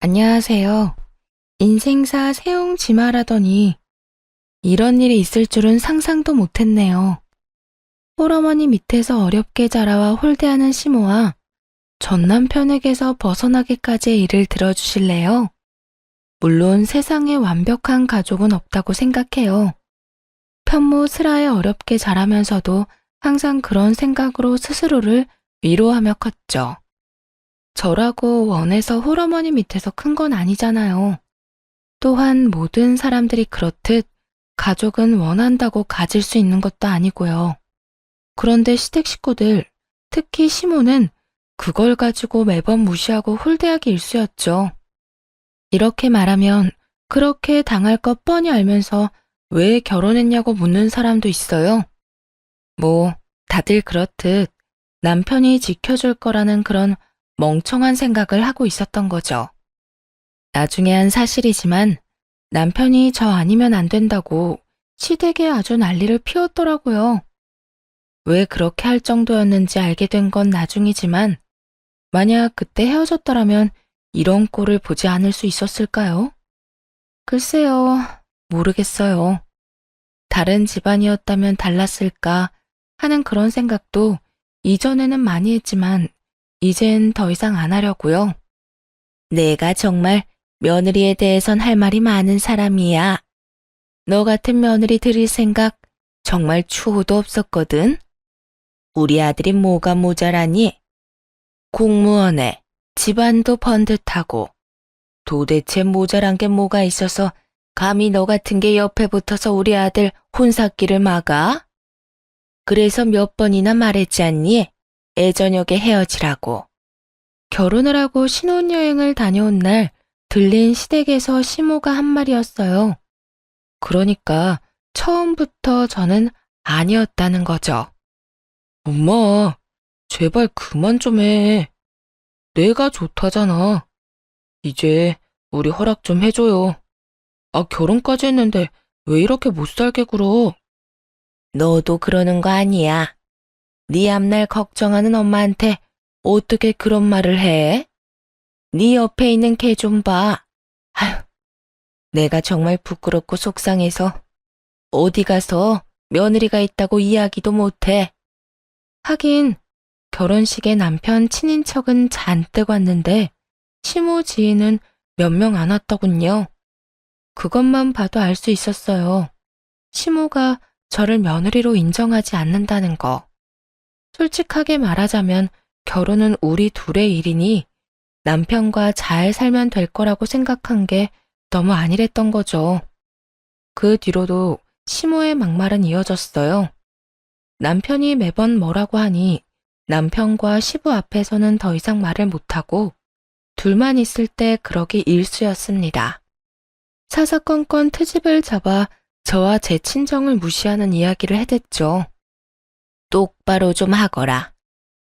안녕하세요. 인생사 세옹지마라더니 이런 일이 있을 줄은 상상도 못했네요. 홀어머니 밑에서 어렵게 자라와 홀대하는 시모와 전 남편에게서 벗어나기까지의 일을 들어주실래요? 물론 세상에 완벽한 가족은 없다고 생각해요. 편모 슬하에 어렵게 자라면서도 항상 그런 생각으로 스스로를 위로하며 컸죠. 저라고 원해서 홀어머니 밑에서 큰 건 아니잖아요. 또한 모든 사람들이 그렇듯 가족은 원한다고 가질 수 있는 것도 아니고요. 그런데 시댁 식구들, 특히 시모는 그걸 가지고 매번 무시하고 홀대하기 일쑤였죠. 이렇게 말하면 그렇게 당할 것 뻔히 알면서 왜 결혼했냐고 묻는 사람도 있어요. 뭐, 다들 그렇듯 남편이 지켜줄 거라는 그런 멍청한 생각을 하고 있었던 거죠. 나중에 한 사실이지만 남편이 저 아니면 안 된다고 시댁에 아주 난리를 피웠더라고요. 왜 그렇게 할 정도였는지 알게 된 건 나중이지만 만약 그때 헤어졌더라면 이런 꼴을 보지 않을 수 있었을까요? 글쎄요, 모르겠어요. 다른 집안이었다면 달랐을까 하는 그런 생각도 이전에는 많이 했지만 이젠 더 이상 안 하려고요. 내가 정말 며느리에 대해선 할 말이 많은 사람이야. 너 같은 며느리 들일 생각 정말 추호도 없었거든. 우리 아들이 뭐가 모자라니? 공무원에 집안도 번듯하고 도대체 모자란 게 뭐가 있어서 감히 너 같은 게 옆에 붙어서 우리 아들 혼삭기를 막아? 그래서 몇 번이나 말했지 않니? 애저녁에 헤어지라고. 결혼을 하고 신혼여행을 다녀온 날 들린 시댁에서 시모가 한 말이었어요. 그러니까 처음부터 저는 아니었다는 거죠. 엄마, 제발 그만 좀 해. 내가 좋다잖아. 이제 우리 허락 좀 해줘요. 아, 결혼까지 했는데 왜 이렇게 못 살게 굴어? 너도 그러는 거 아니야. 네 앞날 걱정하는 엄마한테 어떻게 그런 말을 해? 네 옆에 있는 걔 좀 봐. 아휴, 내가 정말 부끄럽고 속상해서 어디 가서 며느리가 있다고 이야기도 못해. 하긴 결혼식에 남편 친인척은 잔뜩 왔는데 시모 지인은 몇 명 안 왔더군요. 그것만 봐도 알 수 있었어요. 시모가 저를 며느리로 인정하지 않는다는 거. 솔직하게 말하자면 결혼은 우리 둘의 일이니 남편과 잘 살면 될 거라고 생각한 게 너무 안일했던 거죠. 그 뒤로도 시모의 막말은 이어졌어요. 남편이 매번 뭐라고 하니 남편과 시부 앞에서는 더 이상 말을 못하고 둘만 있을 때 그러기 일쑤였습니다. 사사건건 트집을 잡아 저와 제 친정을 무시하는 이야기를 해댔죠. 똑바로 좀 하거라.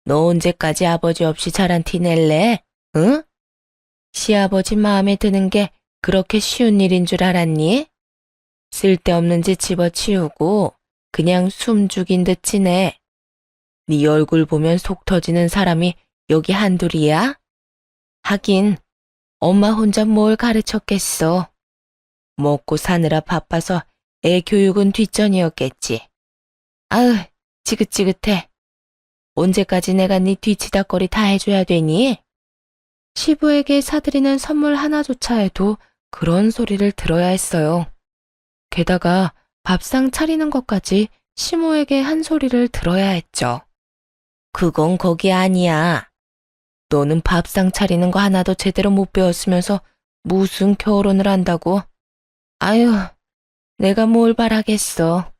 너 언제까지 아버지 없이 자란 티 낼래? 응? 시아버지 마음에 드는 게 그렇게 쉬운 일인 줄 알았니? 쓸데없는 짓 집어치우고 그냥 숨 죽인 듯 지내. 네 얼굴 보면 속 터지는 사람이 여기 한둘이야? 하긴 엄마 혼자 뭘 가르쳤겠어. 먹고 사느라 바빠서 애 교육은 뒷전이었겠지. 아으, 지긋지긋해. 언제까지 내가 네 뒤치다거리 다 해줘야 되니? 시부에게 사드리는 선물 하나조차 해도 그런 소리를 들어야 했어요. 게다가 밥상 차리는 것까지 시모에게 한 소리를 들어야 했죠. 그건 거기 아니야. 너는 밥상 차리는 거 하나도 제대로 못 배웠으면서 무슨 결혼을 한다고? 아유, 내가 뭘 바라겠어.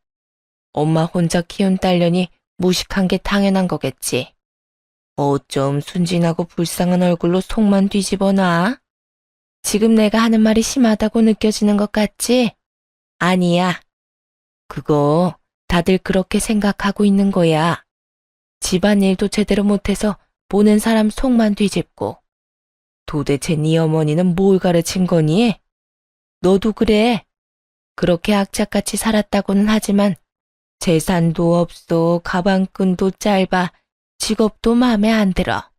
엄마 혼자 키운 딸려니 무식한 게 당연한 거겠지. 어쩜 순진하고 불쌍한 얼굴로 속만 뒤집어 놔? 지금 내가 하는 말이 심하다고 느껴지는 것 같지? 아니야. 그거 다들 그렇게 생각하고 있는 거야. 집안일도 제대로 못해서 보는 사람 속만 뒤집고. 도대체 네 어머니는 뭘 가르친 거니? 너도 그래. 그렇게 악착같이 살았다고는 하지만 재산도 없어, 가방끈도 짧아, 직업도 마음에 안 들어.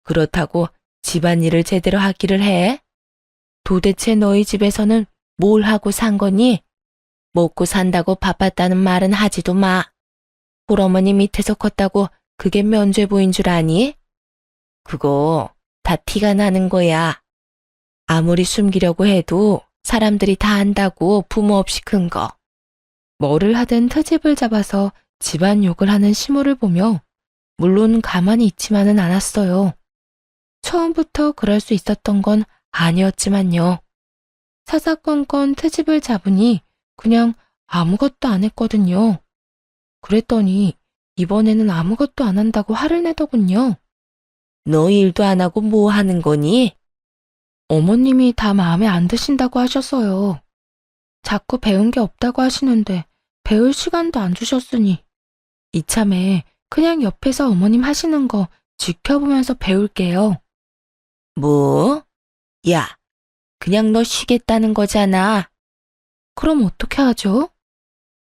그렇다고 집안일을 제대로 하기를 해? 도대체 너희 집에서는 뭘 하고 산 거니? 먹고 산다고 바빴다는 말은 하지도 마. 홀어머니 밑에서 컸다고 그게 면죄부인 줄 아니? 그거 다 티가 나는 거야. 아무리 숨기려고 해도 사람들이 다 안다고 부모 없이 큰 거. 뭐를 하든 트집을 잡아서 집안 욕을 하는 시모를 보며 물론 가만히 있지만은 않았어요. 처음부터 그럴 수 있었던 건 아니었지만요. 사사건건 트집을 잡으니 그냥 아무것도 안 했거든요. 그랬더니 이번에는 아무것도 안 한다고 화를 내더군요. 너 일도 안 하고 뭐 하는 거니? 어머님이 다 마음에 안 드신다고 하셨어요. 자꾸 배운 게 없다고 하시는데 배울 시간도 안 주셨으니 이참에 그냥 옆에서 어머님 하시는 거 지켜보면서 배울게요. 뭐? 야, 그냥 너 쉬겠다는 거잖아. 그럼 어떻게 하죠?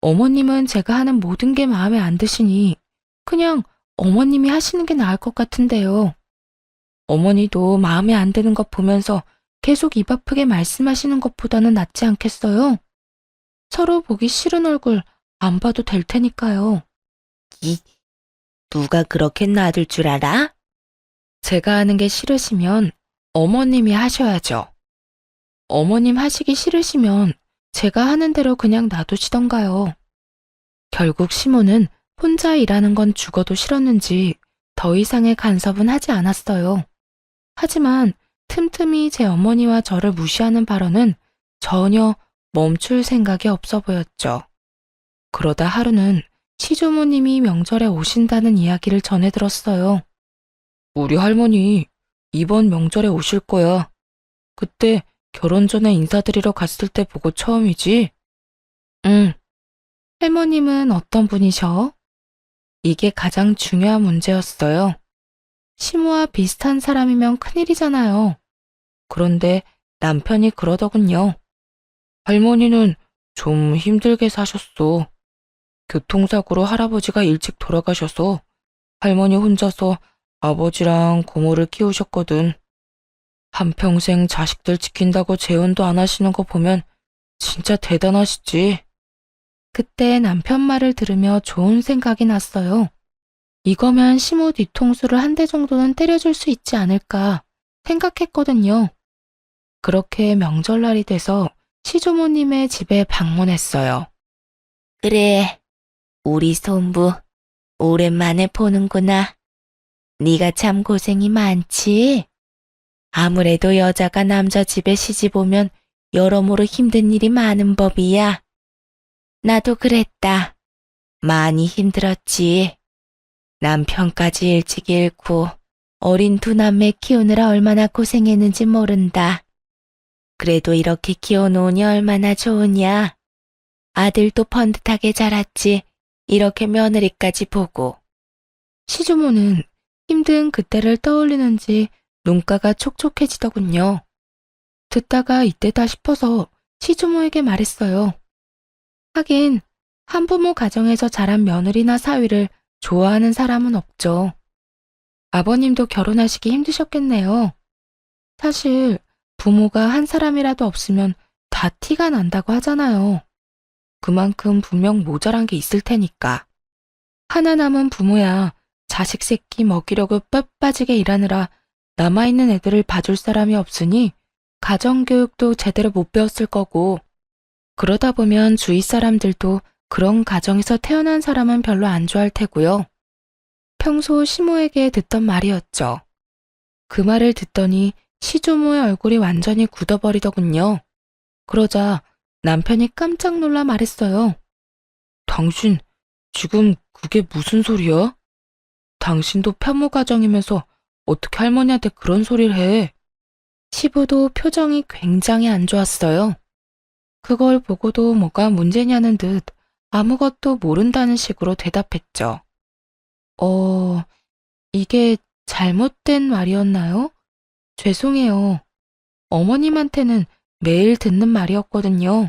어머님은 제가 하는 모든 게 마음에 안 드시니 그냥 어머님이 하시는 게 나을 것 같은데요. 어머니도 마음에 안 드는 것 보면서 계속 입 아프게 말씀하시는 것보다는 낫지 않겠어요? 서로 보기 싫은 얼굴 안 봐도 될 테니까요. 누가 그렇게 놔둘 줄 알아? 제가 하는 게 싫으시면 어머님이 하셔야죠. 어머님 하시기 싫으시면 제가 하는 대로 그냥 놔두시던가요. 결국 시모는 혼자 일하는 건 죽어도 싫었는지 더 이상의 간섭은 하지 않았어요. 하지만 틈틈이 제 어머니와 저를 무시하는 발언은 전혀 멈출 생각이 없어 보였죠. 그러다 하루는 시조모님이 명절에 오신다는 이야기를 전해 들었어요. 우리 할머니 이번 명절에 오실 거야. 그때 결혼 전에 인사드리러 갔을 때 보고 처음이지? 응. 할머님은 어떤 분이셔? 이게 가장 중요한 문제였어요. 시모와 비슷한 사람이면 큰일이잖아요. 그런데 남편이 그러더군요. 할머니는 좀 힘들게 사셨어. 교통사고로 할아버지가 일찍 돌아가셔서 할머니 혼자서 아버지랑 고모를 키우셨거든. 한평생 자식들 지킨다고 재혼도 안 하시는 거 보면 진짜 대단하시지. 그때 남편 말을 들으며 좋은 생각이 났어요. 이거면 시모 뒤통수를 한 대 정도는 때려줄 수 있지 않을까 생각했거든요. 그렇게 명절날이 돼서 시조모님의 집에 방문했어요. 그래, 우리 손부 오랜만에 보는구나. 네가 참 고생이 많지? 아무래도 여자가 남자 집에 시집 오면 여러모로 힘든 일이 많은 법이야. 나도 그랬다. 많이 힘들었지. 남편까지 일찍 잃고 어린 두 남매 키우느라 얼마나 고생했는지 모른다. 그래도 이렇게 키워놓으니 얼마나 좋으냐. 아들도 번듯하게 자랐지. 이렇게 며느리까지 보고. 시주모는 힘든 그때를 떠올리는지 눈가가 촉촉해지더군요. 듣다가 이때다 싶어서 시주모에게 말했어요. 하긴 한부모 가정에서 자란 며느리나 사위를 좋아하는 사람은 없죠. 아버님도 결혼하시기 힘드셨겠네요. 사실 부모가 한 사람이라도 없으면 다 티가 난다고 하잖아요. 그만큼 분명 모자란 게 있을 테니까. 하나 남은 부모야 자식 새끼 먹이려고 뼈 빠지게 일하느라 남아있는 애들을 봐줄 사람이 없으니 가정교육도 제대로 못 배웠을 거고, 그러다 보면 주위 사람들도 그런 가정에서 태어난 사람은 별로 안 좋아할 테고요. 평소 시모에게 듣던 말이었죠. 그 말을 듣더니 시조모의 얼굴이 완전히 굳어버리더군요. 그러자 남편이 깜짝 놀라 말했어요. 당신 지금 그게 무슨 소리야? 당신도 편모 가정이면서 어떻게 할머니한테 그런 소리를 해? 시부도 표정이 굉장히 안 좋았어요. 그걸 보고도 뭐가 문제냐는 듯 아무것도 모른다는 식으로 대답했죠. 이게 잘못된 말이었나요? 죄송해요. 어머님한테는 매일 듣는 말이었거든요.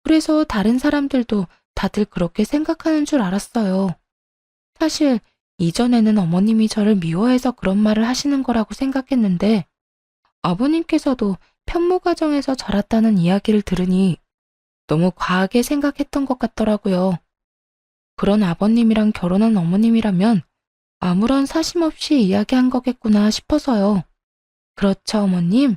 그래서 다른 사람들도 다들 그렇게 생각하는 줄 알았어요. 사실 이전에는 어머님이 저를 미워해서 그런 말을 하시는 거라고 생각했는데 아버님께서도 편모가정에서 자랐다는 이야기를 들으니 너무 과하게 생각했던 것 같더라고요. 그런 아버님이랑 결혼한 어머님이라면 아무런 사심 없이 이야기한 거겠구나 싶어서요. 그렇죠, 어머님?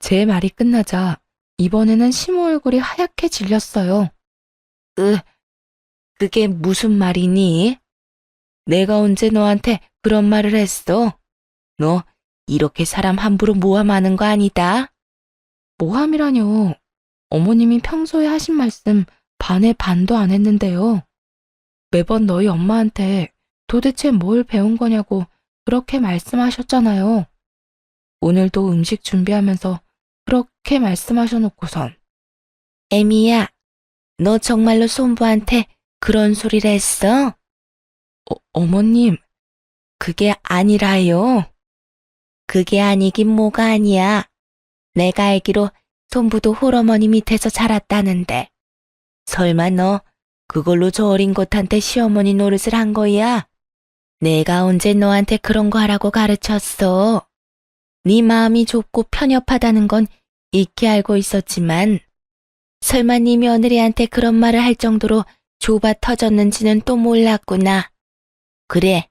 제 말이 끝나자 이번에는 시모 얼굴이 하얗게 질렸어요. 그게 무슨 말이니? 내가 언제 너한테 그런 말을 했어? 너 이렇게 사람 함부로 모함하는 거 아니다? 모함이라뇨. 어머님이 평소에 하신 말씀 반의 반도 안 했는데요. 매번 너희 엄마한테 도대체 뭘 배운 거냐고 그렇게 말씀하셨잖아요. 오늘도 음식 준비하면서 그렇게 말씀하셔놓고선. 에미야, 너 정말로 손부한테 그런 소리를 했어? 어머님, 그게 아니라요. 그게 아니긴 뭐가 아니야. 내가 알기로 손부도 홀어머니 밑에서 자랐다는데. 설마 너 그걸로 저 어린 것한테 시어머니 노릇을 한 거야? 내가 언제 너한테 그런 거 하라고 가르쳤어. 네 마음이 좁고 편협하다는 건 익히 알고 있었지만 설마 네 며느리한테 그런 말을 할 정도로 좁아 터졌는지는 또 몰랐구나. 그래,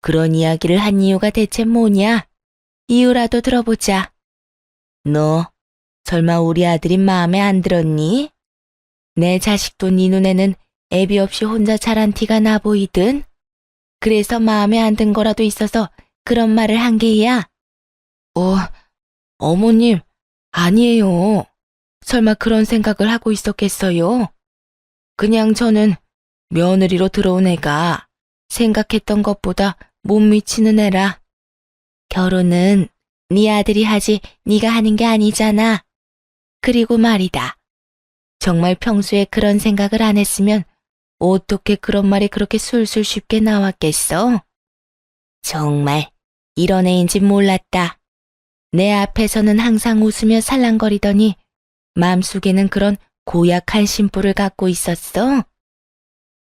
그런 이야기를 한 이유가 대체 뭐냐? 이유라도 들어보자. 너 설마 우리 아들이 마음에 안 들었니? 내 자식도 네 눈에는 애비 없이 혼자 자란 티가 나 보이든? 그래서 마음에 안 든 거라도 있어서 그런 말을 한 게야? 어머님, 아니에요. 설마 그런 생각을 하고 있었겠어요? 그냥 저는 며느리로 들어온 애가 생각했던 것보다 못 미치는 애라. 결혼은 네 아들이 하지 네가 하는 게 아니잖아. 그리고 말이다. 정말 평소에 그런 생각을 안 했으면 어떻게 그런 말이 그렇게 술술 쉽게 나왔겠어? 정말 이런 애인지 몰랐다. 내 앞에서는 항상 웃으며 살랑거리더니 마음속에는 그런 고약한 심보를 갖고 있었어?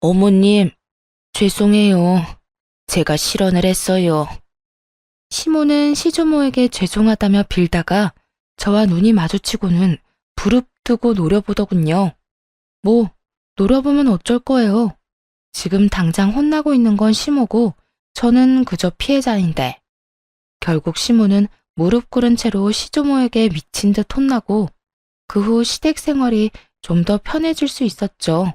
어머님, 죄송해요. 제가 실언을 했어요. 시모는 시조모에게 죄송하다며 빌다가 저와 눈이 마주치고는 부릅뜨고 노려보더군요. 뭐, 노려보면 어쩔 거예요. 지금 당장 혼나고 있는 건 시모고 저는 그저 피해자인데. 결국 시모는 무릎 꿇은 채로 시조모에게 미친 듯 혼나고 그 후 시댁 생활이 좀 더 편해질 수 있었죠.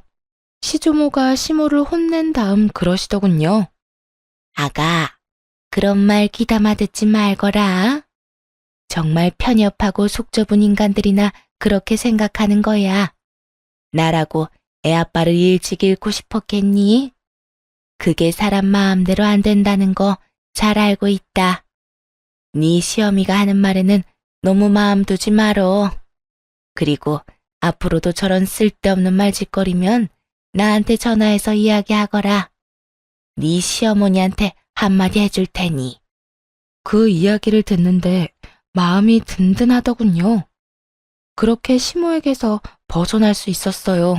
시조모가 시모를 혼낸 다음 그러시더군요. 아가, 그런 말 귀담아 듣지 말거라. 정말 편협하고 속 좁은 인간들이나 그렇게 생각하는 거야. 나라고 애 아빠를 일찍 잃고 싶었겠니? 그게 사람 마음대로 안 된다는 거 잘 알고 있다. 네 시어미가 하는 말에는 너무 마음 두지 말어. 그리고 앞으로도 저런 쓸데없는 말 짓거리면 나한테 전화해서 이야기하거라. 네 시어머니한테 한마디 해줄 테니. 그 이야기를 듣는데 마음이 든든하더군요. 그렇게 시모에게서 벗어날 수 있었어요.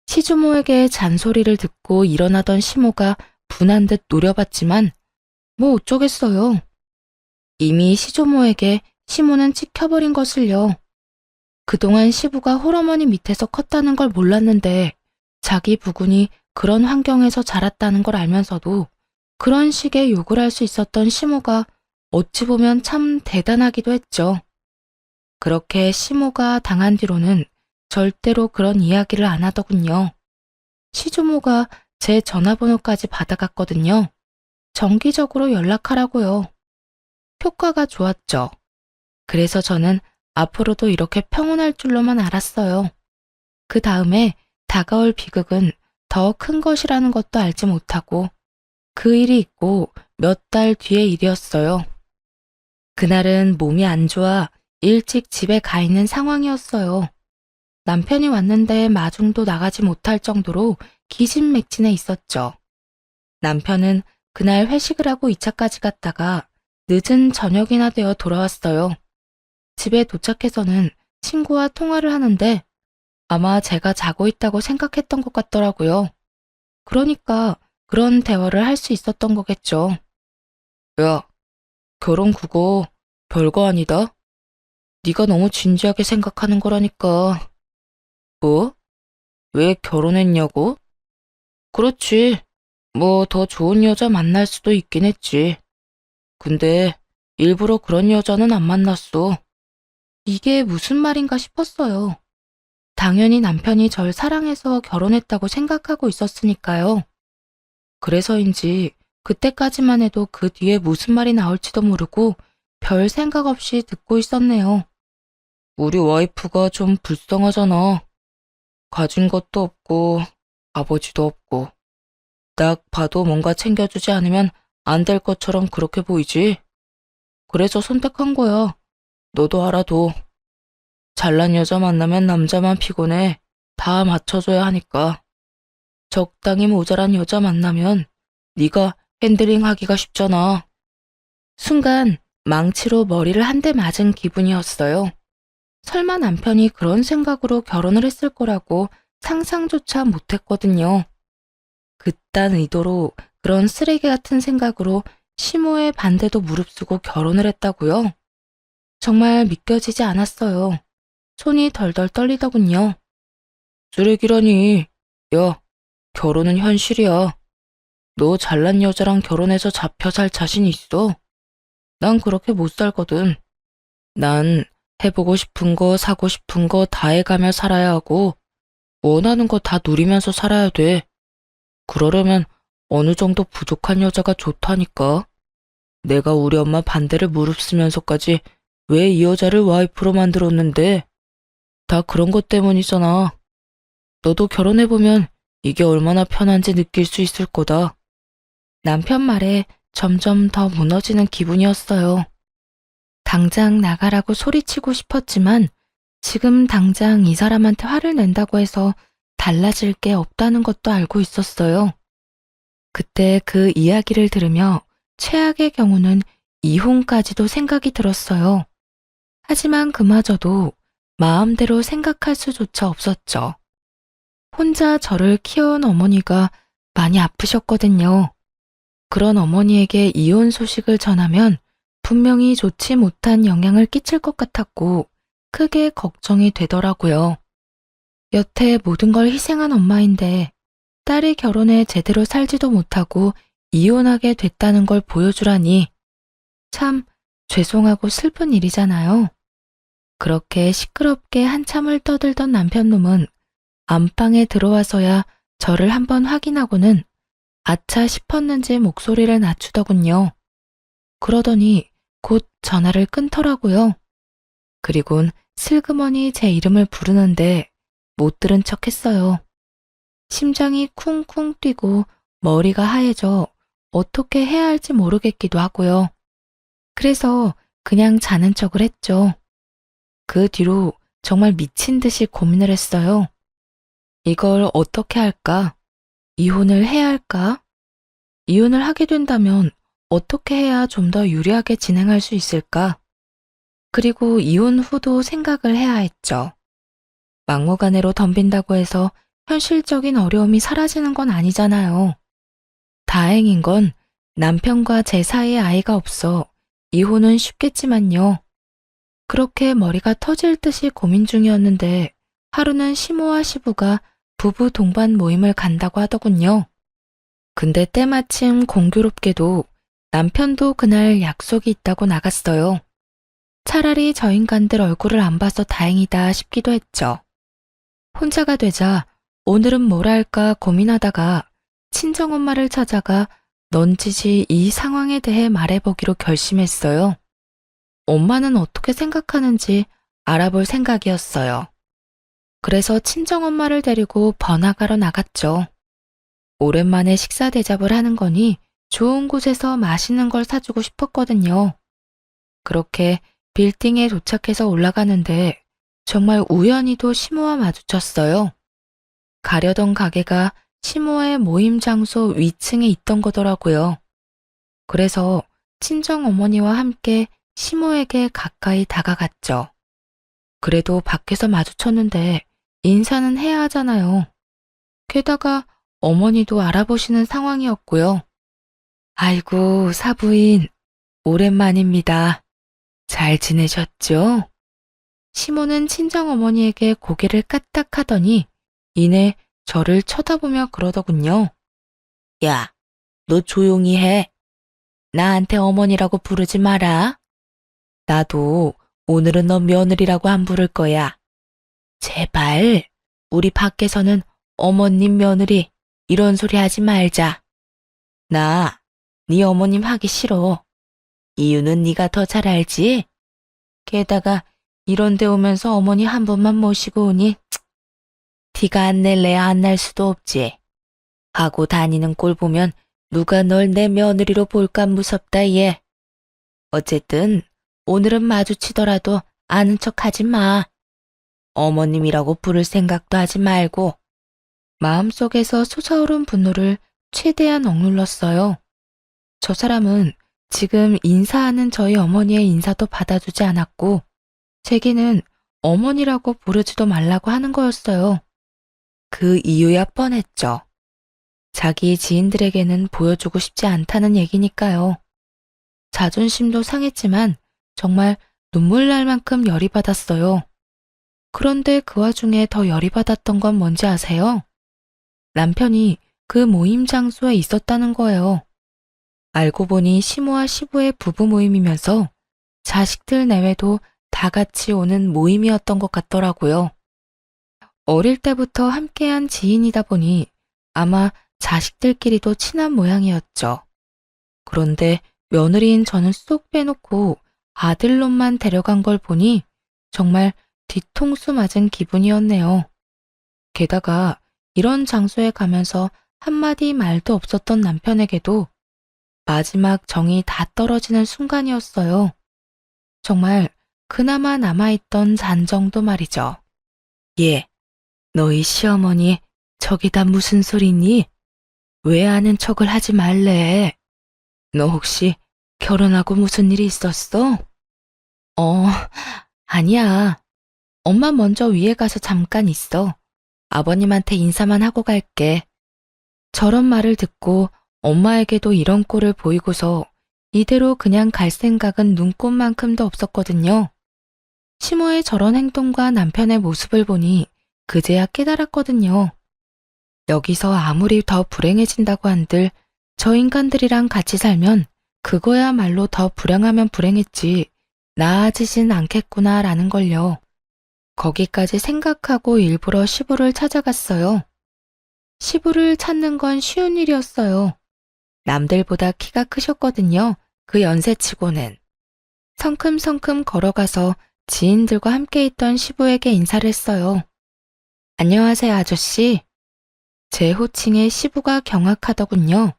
시주모에게 잔소리를 듣고 일어나던 시모가 분한 듯 노려봤지만 뭐 어쩌겠어요. 이미 시조모에게 시모는 찍혀버린 것을요. 그동안 시부가 홀어머니 밑에서 컸다는 걸 몰랐는데 자기 부군이 그런 환경에서 자랐다는 걸 알면서도 그런 식의 욕을 할 수 있었던 시모가 어찌 보면 참 대단하기도 했죠. 그렇게 시모가 당한 뒤로는 절대로 그런 이야기를 안 하더군요. 시조모가 제 전화번호까지 받아갔거든요. 정기적으로 연락하라고요. 효과가 좋았죠. 그래서 저는 앞으로도 이렇게 평온할 줄로만 알았어요. 그 다음에 다가올 비극은 더 큰 것이라는 것도 알지 못하고 그 일이 있고 몇 달 뒤의 일이었어요. 그날은 몸이 안 좋아 일찍 집에 가 있는 상황이었어요. 남편이 왔는데 마중도 나가지 못할 정도로 기진맥진해 있었죠. 남편은 그날 회식을 하고 2차까지 갔다가 늦은 저녁이나 되어 돌아왔어요. 집에 도착해서는 친구와 통화를 하는데 아마 제가 자고 있다고 생각했던 것 같더라고요. 그러니까 그런 대화를 할 수 있었던 거겠죠. 야, 결혼 그거 별거 아니다. 네가 너무 진지하게 생각하는 거라니까. 뭐? 왜 결혼했냐고? 그렇지. 뭐 더 좋은 여자 만날 수도 있긴 했지. 근데 일부러 그런 여자는 안 만났어. 이게 무슨 말인가 싶었어요. 당연히 남편이 절 사랑해서 결혼했다고 생각하고 있었으니까요. 그래서인지 그때까지만 해도 그 뒤에 무슨 말이 나올지도 모르고 별 생각 없이 듣고 있었네요. 우리 와이프가 좀 불쌍하잖아. 가진 것도 없고 아버지도 없고 딱 봐도 뭔가 챙겨주지 않으면 안 될 것처럼 그렇게 보이지. 그래서 선택한 거야. 너도 알아도. 잘난 여자 만나면 남자만 피곤해. 다 맞춰줘야 하니까. 적당히 모자란 여자 만나면 네가 핸들링하기가 쉽잖아. 순간 망치로 머리를 한 대 맞은 기분이었어요. 설마 남편이 그런 생각으로 결혼을 했을 거라고 상상조차 못했거든요. 그딴 의도로 그런 쓰레기 같은 생각으로 시모의 반대도 무릅쓰고 결혼을 했다고요? 정말 믿겨지지 않았어요. 손이 덜덜 떨리더군요. 쓰레기라니. 야, 결혼은 현실이야. 너 잘난 여자랑 결혼해서 잡혀 살 자신 있어? 난 그렇게 못 살거든. 난 해보고 싶은 거, 사고 싶은 거 다 해가며 살아야 하고, 원하는 거 다 누리면서 살아야 돼. 그러려면 어느 정도 부족한 여자가 좋다니까. 내가 우리 엄마 반대를 무릅쓰면서까지 왜 이 여자를 와이프로 만들었는데? 다 그런 것 때문이잖아. 너도 결혼해보면 이게 얼마나 편한지 느낄 수 있을 거다. 남편 말에 점점 더 무너지는 기분이었어요. 당장 나가라고 소리치고 싶었지만 지금 당장 이 사람한테 화를 낸다고 해서 달라질 게 없다는 것도 알고 있었어요. 그때 그 이야기를 들으며 최악의 경우는 이혼까지도 생각이 들었어요. 하지만 그마저도 마음대로 생각할 수조차 없었죠. 혼자 저를 키워온 어머니가 많이 아프셨거든요. 그런 어머니에게 이혼 소식을 전하면 분명히 좋지 못한 영향을 끼칠 것 같았고 크게 걱정이 되더라고요. 여태 모든 걸 희생한 엄마인데 딸이 결혼해 제대로 살지도 못하고 이혼하게 됐다는 걸 보여주라니 참 죄송하고 슬픈 일이잖아요. 그렇게 시끄럽게 한참을 떠들던 남편놈은 안방에 들어와서야 저를 한번 확인하고는 아차 싶었는지 목소리를 낮추더군요. 그러더니 곧 전화를 끊더라고요. 그리곤 슬그머니 제 이름을 부르는데 못 들은 척 했어요. 심장이 쿵쿵 뛰고 머리가 하얘져 어떻게 해야 할지 모르겠기도 하고요. 그래서 그냥 자는 척을 했죠. 그 뒤로 정말 미친 듯이 고민을 했어요. 이걸 어떻게 할까? 이혼을 해야 할까? 이혼을 하게 된다면 어떻게 해야 좀 더 유리하게 진행할 수 있을까? 그리고 이혼 후도 생각을 해야 했죠. 막무가내로 덤빈다고 해서 현실적인 어려움이 사라지는 건 아니잖아요. 다행인 건 남편과 제 사이에 아이가 없어 이혼은 쉽겠지만요. 그렇게 머리가 터질 듯이 고민 중이었는데 하루는 시모와 시부가 부부 동반 모임을 간다고 하더군요. 근데 때마침 공교롭게도 남편도 그날 약속이 있다고 나갔어요. 차라리 저 인간들 얼굴을 안 봐서 다행이다 싶기도 했죠. 혼자가 되자 오늘은 뭘 할까 고민하다가 친정엄마를 찾아가 넌지시 이 상황에 대해 말해보기로 결심했어요. 엄마는 어떻게 생각하는지 알아볼 생각이었어요. 그래서 친정엄마를 데리고 번화가로 나갔죠. 오랜만에 식사 대접을 하는 거니 좋은 곳에서 맛있는 걸 사주고 싶었거든요. 그렇게 빌딩에 도착해서 올라가는데 정말 우연히도 시모와 마주쳤어요. 가려던 가게가 시모의 모임 장소 위층에 있던 거더라고요. 그래서 친정 어머니와 함께 시모에게 가까이 다가갔죠. 그래도 밖에서 마주쳤는데 인사는 해야 하잖아요. 게다가 어머니도 알아보시는 상황이었고요. 아이고, 사부인, 오랜만입니다. 잘 지내셨죠? 시모는 친정어머니에게 고개를 까딱하더니 이내 저를 쳐다보며 그러더군요. 야, 너 조용히 해. 나한테 어머니라고 부르지 마라. 나도 오늘은 너 며느리라고 안 부를 거야. 제발 우리 밖에서는 어머님 며느리 이런 소리 하지 말자. 나 네 어머님 하기 싫어. 이유는 네가 더 잘 알지? 게다가 이런 데 오면서 어머니 한 번만 모시고 오니 티가 안 낼래야 안 날 수도 없지. 하고 다니는 꼴 보면 누가 널 내 며느리로 볼까 무섭다 얘. 어쨌든 오늘은 마주치더라도 아는 척 하지 마. 어머님이라고 부를 생각도 하지 말고. 마음속에서 솟아오른 분노를 최대한 억눌렀어요. 저 사람은 지금 인사하는 저희 어머니의 인사도 받아주지 않았고 제게는 어머니라고 부르지도 말라고 하는 거였어요. 그 이유야 뻔했죠. 자기 지인들에게는 보여주고 싶지 않다는 얘기니까요. 자존심도 상했지만 정말 눈물 날 만큼 열이 받았어요. 그런데 그 와중에 더 열이 받았던 건 뭔지 아세요? 남편이 그 모임 장소에 있었다는 거예요. 알고 보니 시모와 시부의 부부 모임이면서 자식들 내외도 다 같이 오는 모임이었던 것 같더라고요. 어릴 때부터 함께한 지인이다 보니 아마 자식들끼리도 친한 모양이었죠. 그런데 며느리인 저는 쏙 빼놓고 아들놈만 데려간 걸 보니 정말 뒤통수 맞은 기분이었네요. 게다가 이런 장소에 가면서 한마디 말도 없었던 남편에게도 마지막 정이 다 떨어지는 순간이었어요. 정말 그나마 남아있던 잔정도 말이죠. 예, 너희 시어머니 저기다 무슨 소리니? 왜 아는 척을 하지 말래? 너 혹시 결혼하고 무슨 일이 있었어? 아니야. 엄마 먼저 위에 가서 잠깐 있어. 아버님한테 인사만 하고 갈게. 저런 말을 듣고 엄마에게도 이런 꼴을 보이고서 이대로 그냥 갈 생각은 눈꼽만큼도 없었거든요. 시모의 저런 행동과 남편의 모습을 보니 그제야 깨달았거든요. 여기서 아무리 더 불행해진다고 한들 저 인간들이랑 같이 살면 그거야말로 더 불행하면 불행했지 나아지진 않겠구나라는 걸요. 거기까지 생각하고 일부러 시부를 찾아갔어요. 시부를 찾는 건 쉬운 일이었어요. 남들보다 키가 크셨거든요. 그 연세치고는. 성큼성큼 걸어가서 지인들과 함께 있던 시부에게 인사를 했어요. 안녕하세요, 아저씨. 제 호칭에 시부가 경악하더군요.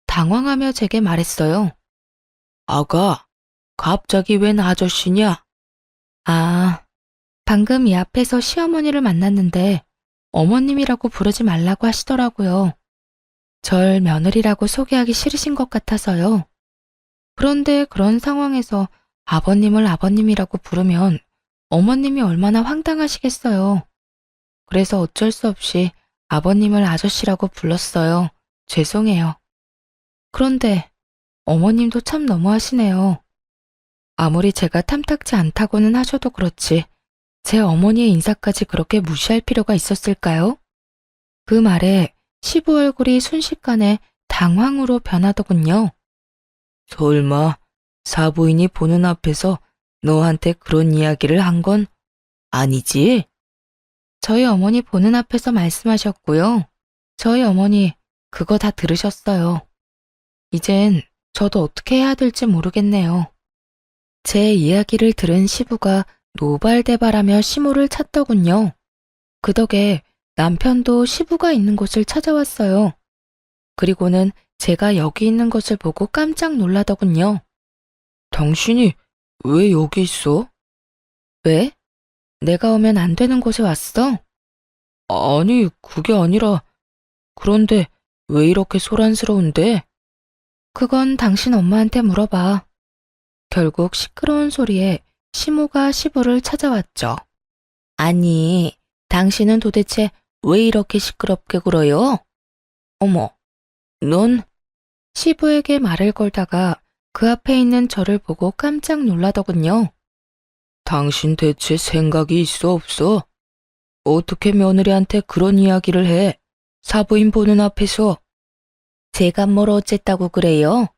당황하며 제게 말했어요. 아가, 갑자기 웬 아저씨냐? 아, 방금 이 앞에서 시어머니를 만났는데 어머님이라고 부르지 말라고 하시더라고요. 절 며느리라고 소개하기 싫으신 것 같아서요. 그런데 그런 상황에서 아버님을 아버님이라고 부르면 어머님이 얼마나 황당하시겠어요. 그래서 어쩔 수 없이 아버님을 아저씨라고 불렀어요. 죄송해요. 그런데 어머님도 참 너무하시네요. 아무리 제가 탐탁지 않다고는 하셔도 그렇지 제 어머니의 인사까지 그렇게 무시할 필요가 있었을까요? 그 말에 시부 얼굴이 순식간에 당황으로 변하더군요. 설마 사부인이 보는 앞에서 너한테 그런 이야기를 한 건 아니지? 저희 어머니 보는 앞에서 말씀하셨고요. 저희 어머니 그거 다 들으셨어요. 이젠 저도 어떻게 해야 될지 모르겠네요. 제 이야기를 들은 시부가 노발대발하며 시모를 찾더군요. 그 덕에 남편도 시부가 있는 곳을 찾아왔어요. 그리고는 제가 여기 있는 것을 보고 깜짝 놀라더군요. 당신이 왜 여기 있어? 왜? 내가 오면 안 되는 곳에 왔어? 아니, 그게 아니라 그런데 왜 이렇게 소란스러운데? 그건 당신 엄마한테 물어봐. 결국 시끄러운 소리에 시모가 시부를 찾아왔죠. 아니, 당신은 도대체 왜 이렇게 시끄럽게 굴어요? 어머, 넌? 시부에게 말을 걸다가 그 앞에 있는 저를 보고 깜짝 놀라더군요. 당신 대체 생각이 있어 없어? 어떻게 며느리한테 그런 이야기를 해? 사부인 보는 앞에서. 제가 뭘 어쨌다고 그래요?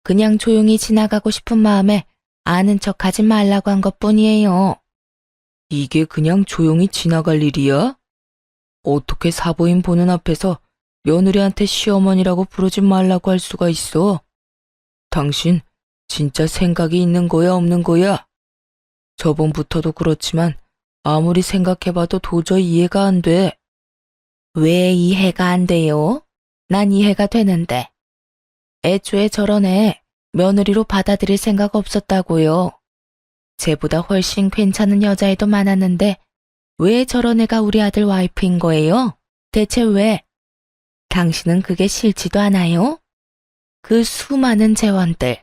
그냥 조용히 지나가고 싶은 마음에 아는 척 하지 말라고 한 것뿐이에요. 이게 그냥 조용히 지나갈 일이야? 어떻게 사부인 보는 앞에서 며느리한테 시어머니라고 부르지 말라고 할 수가 있어? 당신 진짜 생각이 있는 거야 없는 거야? 저번부터도 그렇지만 아무리 생각해봐도 도저히 이해가 안 돼. 왜 이해가 안 돼요? 난 이해가 되는데. 애초에 저런 애 며느리로 받아들일 생각 없었다고요. 쟤보다 훨씬 괜찮은 여자애도 많았는데 왜 저런 애가 우리 아들 와이프인 거예요? 대체 왜? 당신은 그게 싫지도 않아요? 그 수많은 재원들.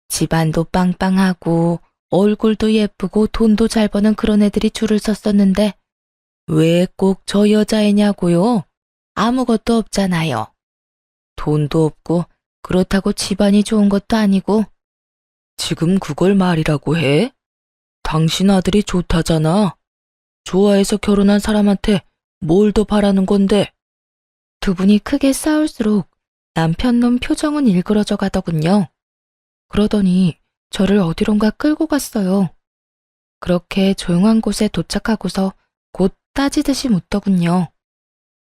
집안도 빵빵하고 얼굴도 예쁘고 돈도 잘 버는 그런 애들이 줄을 섰었는데 왜 꼭 저 여자애냐고요? 아무것도 없잖아요. 돈도 없고 그렇다고 집안이 좋은 것도 아니고. 지금 그걸 말이라고 해? 당신 아들이 좋다잖아. 좋아해서 결혼한 사람한테 뭘 더 바라는 건데? 두 분이 크게 싸울수록 남편 놈 표정은 일그러져 가더군요. 그러더니 저를 어디론가 끌고 갔어요. 그렇게 조용한 곳에 도착하고서 곧 따지듯이 묻더군요.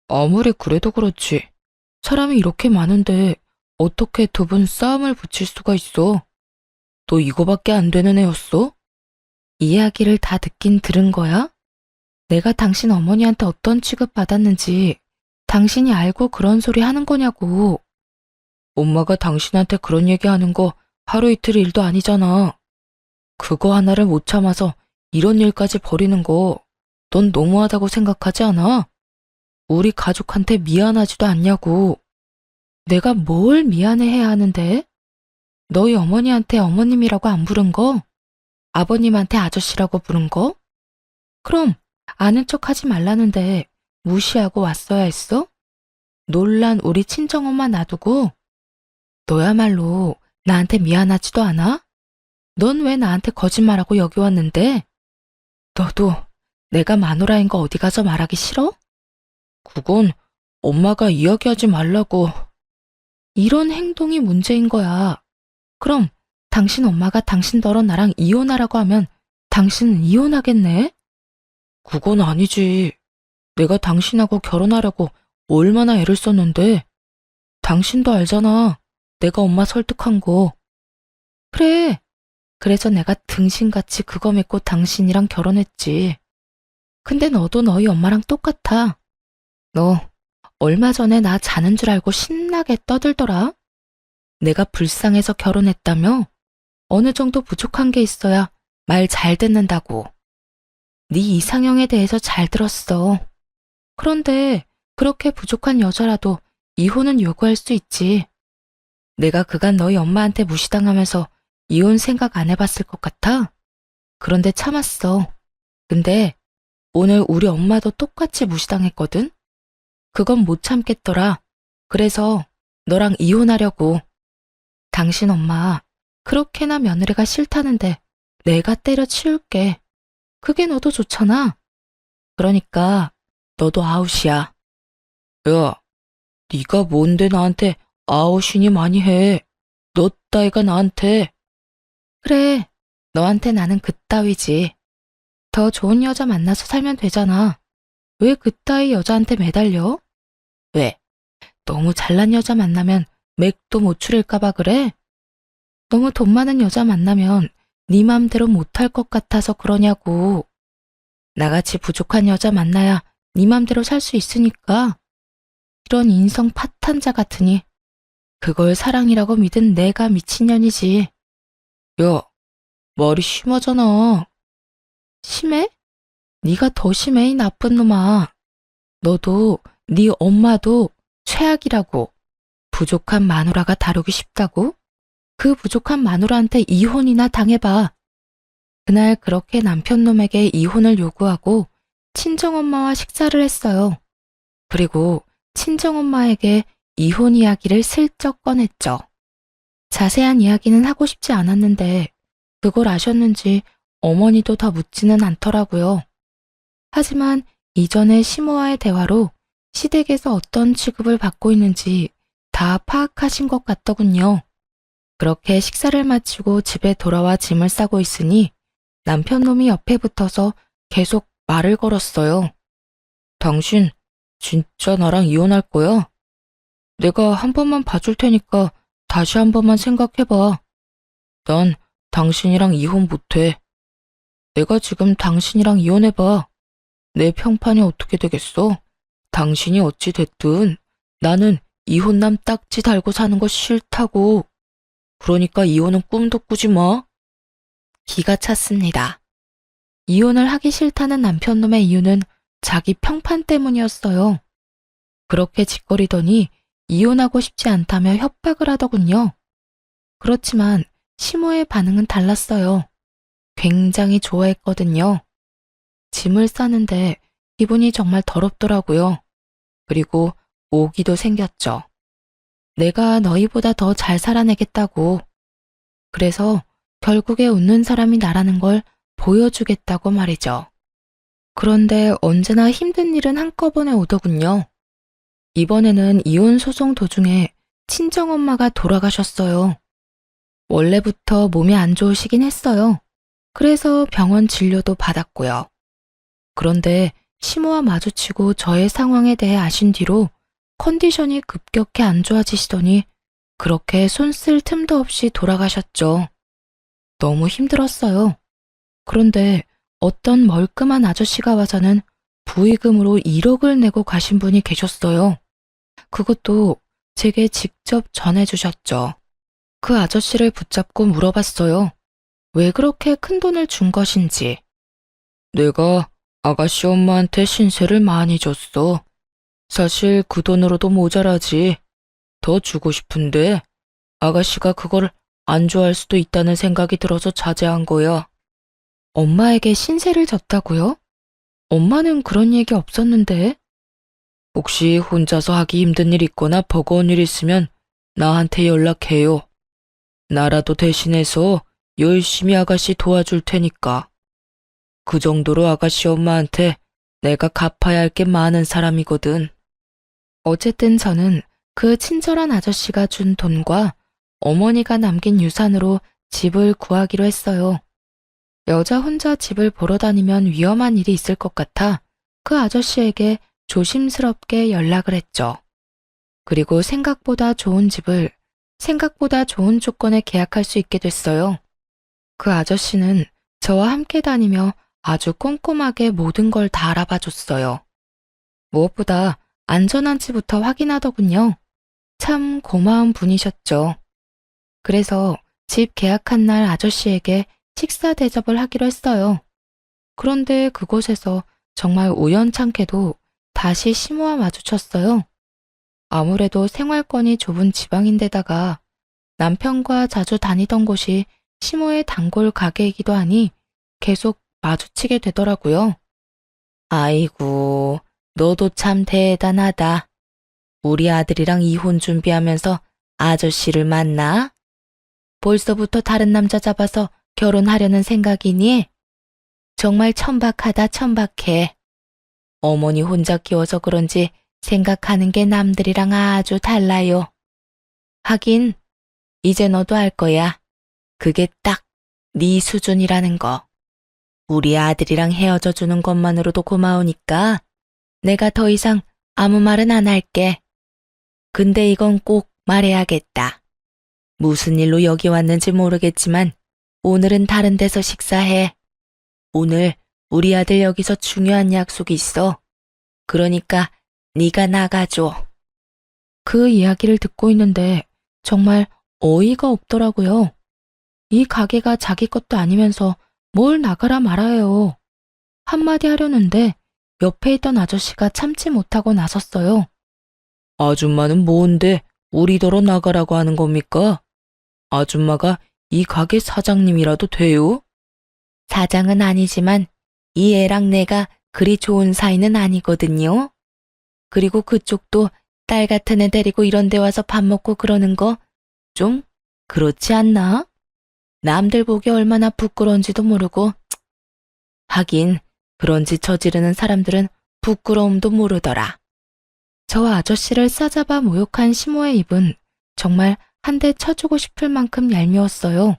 아무리 그래도 그렇지. 사람이 이렇게 많은데 어떻게 두 분 싸움을 붙일 수가 있어? 너 이거밖에 안 되는 애였어? 이야기를 다 듣긴 들은 거야? 내가 당신 어머니한테 어떤 취급 받았는지 당신이 알고 그런 소리 하는 거냐고. 엄마가 당신한테 그런 얘기하는 거 하루 이틀 일도 아니잖아. 그거 하나를 못 참아서 이런 일까지 벌이는 거 넌 너무하다고 생각하지 않아? 우리 가족한테 미안하지도 않냐고. 내가 뭘 미안해해야 하는데? 너희 어머니한테 어머님이라고 안 부른 거? 아버님한테 아저씨라고 부른 거? 그럼 아는 척 하지 말라는데 무시하고 왔어야 했어? 놀란 우리 친정엄마 놔두고? 너야말로 나한테 미안하지도 않아? 넌 왜 나한테 거짓말하고 여기 왔는데? 너도 내가 마누라인 거 어디 가서 말하기 싫어? 그건 엄마가 이야기하지 말라고. 이런 행동이 문제인 거야. 그럼 당신 엄마가 당신더러 나랑 이혼하라고 하면 당신은 이혼하겠네? 그건 아니지. 내가 당신하고 결혼하려고 얼마나 애를 썼는데. 당신도 알잖아. 내가 엄마 설득한 거. 그래. 그래서 내가 등신같이 그거 믿고 당신이랑 결혼했지. 근데 너도 너희 엄마랑 똑같아. 너 얼마 전에 나 자는 줄 알고 신나게 떠들더라. 내가 불쌍해서 결혼했다며? 어느 정도 부족한 게 있어야 말 잘 듣는다고. 네 이상형에 대해서 잘 들었어. 그런데 그렇게 부족한 여자라도 이혼은 요구할 수 있지. 내가 그간 너희 엄마한테 무시당하면서 이혼 생각 안 해봤을 것 같아? 그런데 참았어. 근데 오늘 우리 엄마도 똑같이 무시당했거든? 그건 못 참겠더라. 그래서 너랑 이혼하려고. 당신 엄마 그렇게나 며느리가 싫다는데 내가 때려치울게. 그게 너도 좋잖아. 그러니까 너도 아웃이야. 야, 네가 뭔데 나한테 아웃이니 많이 해. 너 따위가 나한테. 그래, 너한테 나는 그따위지. 더 좋은 여자 만나서 살면 되잖아. 왜 그따위 여자한테 매달려? 왜? 너무 잘난 여자 만나면 맥도 못 추릴까봐 그래? 너무 돈 많은 여자 만나면 네 맘대로 못할 것 같아서 그러냐고. 나같이 부족한 여자 만나야 네 맘대로 살 수 있으니까. 이런 인성 파탄자 같으니 그걸 사랑이라고 믿은 내가 미친년이지. 야, 말이 심하잖아. 심해? 네가 더 심해, 이 나쁜 놈아. 너도 네 엄마도 최악이라고. 부족한 마누라가 다루기 쉽다고? 그 부족한 마누라한테 이혼이나 당해봐. 그날 그렇게 남편놈에게 이혼을 요구하고 친정엄마와 식사를 했어요. 그리고 친정엄마에게 이혼 이야기를 슬쩍 꺼냈죠. 자세한 이야기는 하고 싶지 않았는데 그걸 아셨는지 어머니도 더 묻지는 않더라고요. 하지만 이전의 시모와의 대화로 시댁에서 어떤 취급을 받고 있는지 다 파악하신 것 같더군요. 그렇게 식사를 마치고 집에 돌아와 짐을 싸고 있으니 남편 놈이 옆에 붙어서 계속 말을 걸었어요. 당신 진짜 나랑 이혼할 거야? 내가 한 번만 봐줄 테니까 다시 한 번만 생각해봐. 난 당신이랑 이혼 못해. 내가 지금 당신이랑 이혼해봐. 내 평판이 어떻게 되겠어? 당신이 어찌 됐든 나는 이혼남 딱지 달고 사는 거 싫다고. 그러니까 이혼은 꿈도 꾸지 마. 기가 찼습니다. 이혼을 하기 싫다는 남편놈의 이유는 자기 평판 때문이었어요. 그렇게 짓거리더니 이혼하고 싶지 않다며 협박을 하더군요. 그렇지만 시모의 반응은 달랐어요. 굉장히 좋아했거든요. 짐을 싸는데 기분이 정말 더럽더라고요. 그리고 오기도 생겼죠. 내가 너희보다 더 잘 살아내겠다고. 그래서 결국에 웃는 사람이 나라는 걸 보여주겠다고 말이죠. 그런데 언제나 힘든 일은 한꺼번에 오더군요. 이번에는 이혼 소송 도중에 친정엄마가 돌아가셨어요. 원래부터 몸이 안 좋으시긴 했어요. 그래서 병원 진료도 받았고요. 그런데 시모와 마주치고 저의 상황에 대해 아신 뒤로 컨디션이 급격히 안 좋아지시더니 그렇게 손 쓸 틈도 없이 돌아가셨죠. 너무 힘들었어요. 그런데 어떤 멀끔한 아저씨가 와서는 부의금으로 1억을 내고 가신 분이 계셨어요. 그것도 제게 직접 전해주셨죠. 그 아저씨를 붙잡고 물어봤어요. 왜 그렇게 큰 돈을 준 것인지. 내가 아가씨 엄마한테 신세를 많이 줬어. 사실 그 돈으로도 모자라지. 더 주고 싶은데 아가씨가 그걸 안 좋아할 수도 있다는 생각이 들어서 자제한 거야. 엄마에게 신세를 졌다고요? 엄마는 그런 얘기 없었는데. 혹시 혼자서 하기 힘든 일 있거나 버거운 일 있으면 나한테 연락해요. 나라도 대신해서 열심히 아가씨 도와줄 테니까. 그 정도로 아가씨 엄마한테 내가 갚아야 할 게 많은 사람이거든. 어쨌든 저는 그 친절한 아저씨가 준 돈과 어머니가 남긴 유산으로 집을 구하기로 했어요. 여자 혼자 집을 보러 다니면 위험한 일이 있을 것 같아 그 아저씨에게 조심스럽게 연락을 했죠. 그리고 생각보다 좋은 집을 생각보다 좋은 조건에 계약할 수 있게 됐어요. 그 아저씨는 저와 함께 다니며 아주 꼼꼼하게 모든 걸 다 알아봐 줬어요. 무엇보다 안전한지부터 확인하더군요. 참 고마운 분이셨죠. 그래서 집 계약한 날 아저씨에게 식사 대접을 하기로 했어요. 그런데 그곳에서 정말 우연찮게도 다시 시모와 마주쳤어요. 아무래도 생활권이 좁은 지방인데다가 남편과 자주 다니던 곳이 시모의 단골 가게이기도 하니 계속 마주치게 되더라고요. 아이고, 너도 참 대단하다. 우리 아들이랑 이혼 준비하면서 아저씨를 만나? 벌써부터 다른 남자 잡아서 결혼하려는 생각이니? 정말 천박하다, 천박해. 어머니 혼자 키워서 그런지 생각하는 게 남들이랑 아주 달라요. 하긴 이제 너도 알 거야. 그게 딱 네 수준이라는 거. 우리 아들이랑 헤어져 주는 것만으로도 고마우니까 내가 더 이상 아무 말은 안 할게. 근데 이건 꼭 말해야겠다. 무슨 일로 여기 왔는지 모르겠지만 오늘은 다른 데서 식사해. 오늘 우리 아들 여기서 중요한 약속이 있어. 그러니까 네가 나가줘. 그 이야기를 듣고 있는데 정말 어이가 없더라고요. 이 가게가 자기 것도 아니면서 뭘 나가라 말아요. 한마디 하려는데 옆에 있던 아저씨가 참지 못하고 나섰어요. 아줌마는 뭔데 우리더러 나가라고 하는 겁니까? 아줌마가 이 가게 사장님이라도 돼요? 사장은 아니지만 이 애랑 내가 그리 좋은 사이는 아니거든요. 그리고 그쪽도 딸 같은 애 데리고 이런 데 와서 밥 먹고 그러는 거 좀 그렇지 않나? 남들 보기 얼마나 부끄러운지도 모르고. 하긴 그런 짓 저지르는 사람들은 부끄러움도 모르더라. 저 아저씨를 싸잡아 모욕한 시모의 입은 정말 한 대 쳐주고 싶을 만큼 얄미웠어요.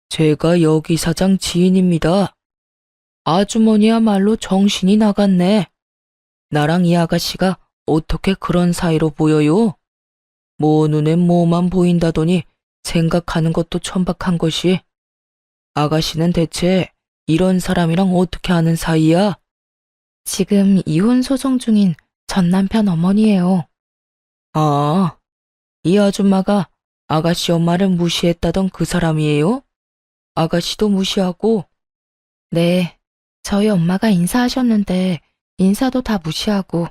제가 여기 사장 지인입니다. 아주머니야말로 정신이 나갔네. 나랑 이 아가씨가 어떻게 그런 사이로 보여요? 뭐 눈엔 뭐만 보인다더니 생각하는 것도 천박한 것이. 아가씨는 대체 이런 사람이랑 어떻게 아는 사이야? 지금 이혼 소송 중인 전 남편 어머니예요. 아, 이 아줌마가 아가씨 엄마를 무시했다던 그 사람이에요? 아가씨도 무시하고? 네, 저희 엄마가 인사하셨는데 인사도 다 무시하고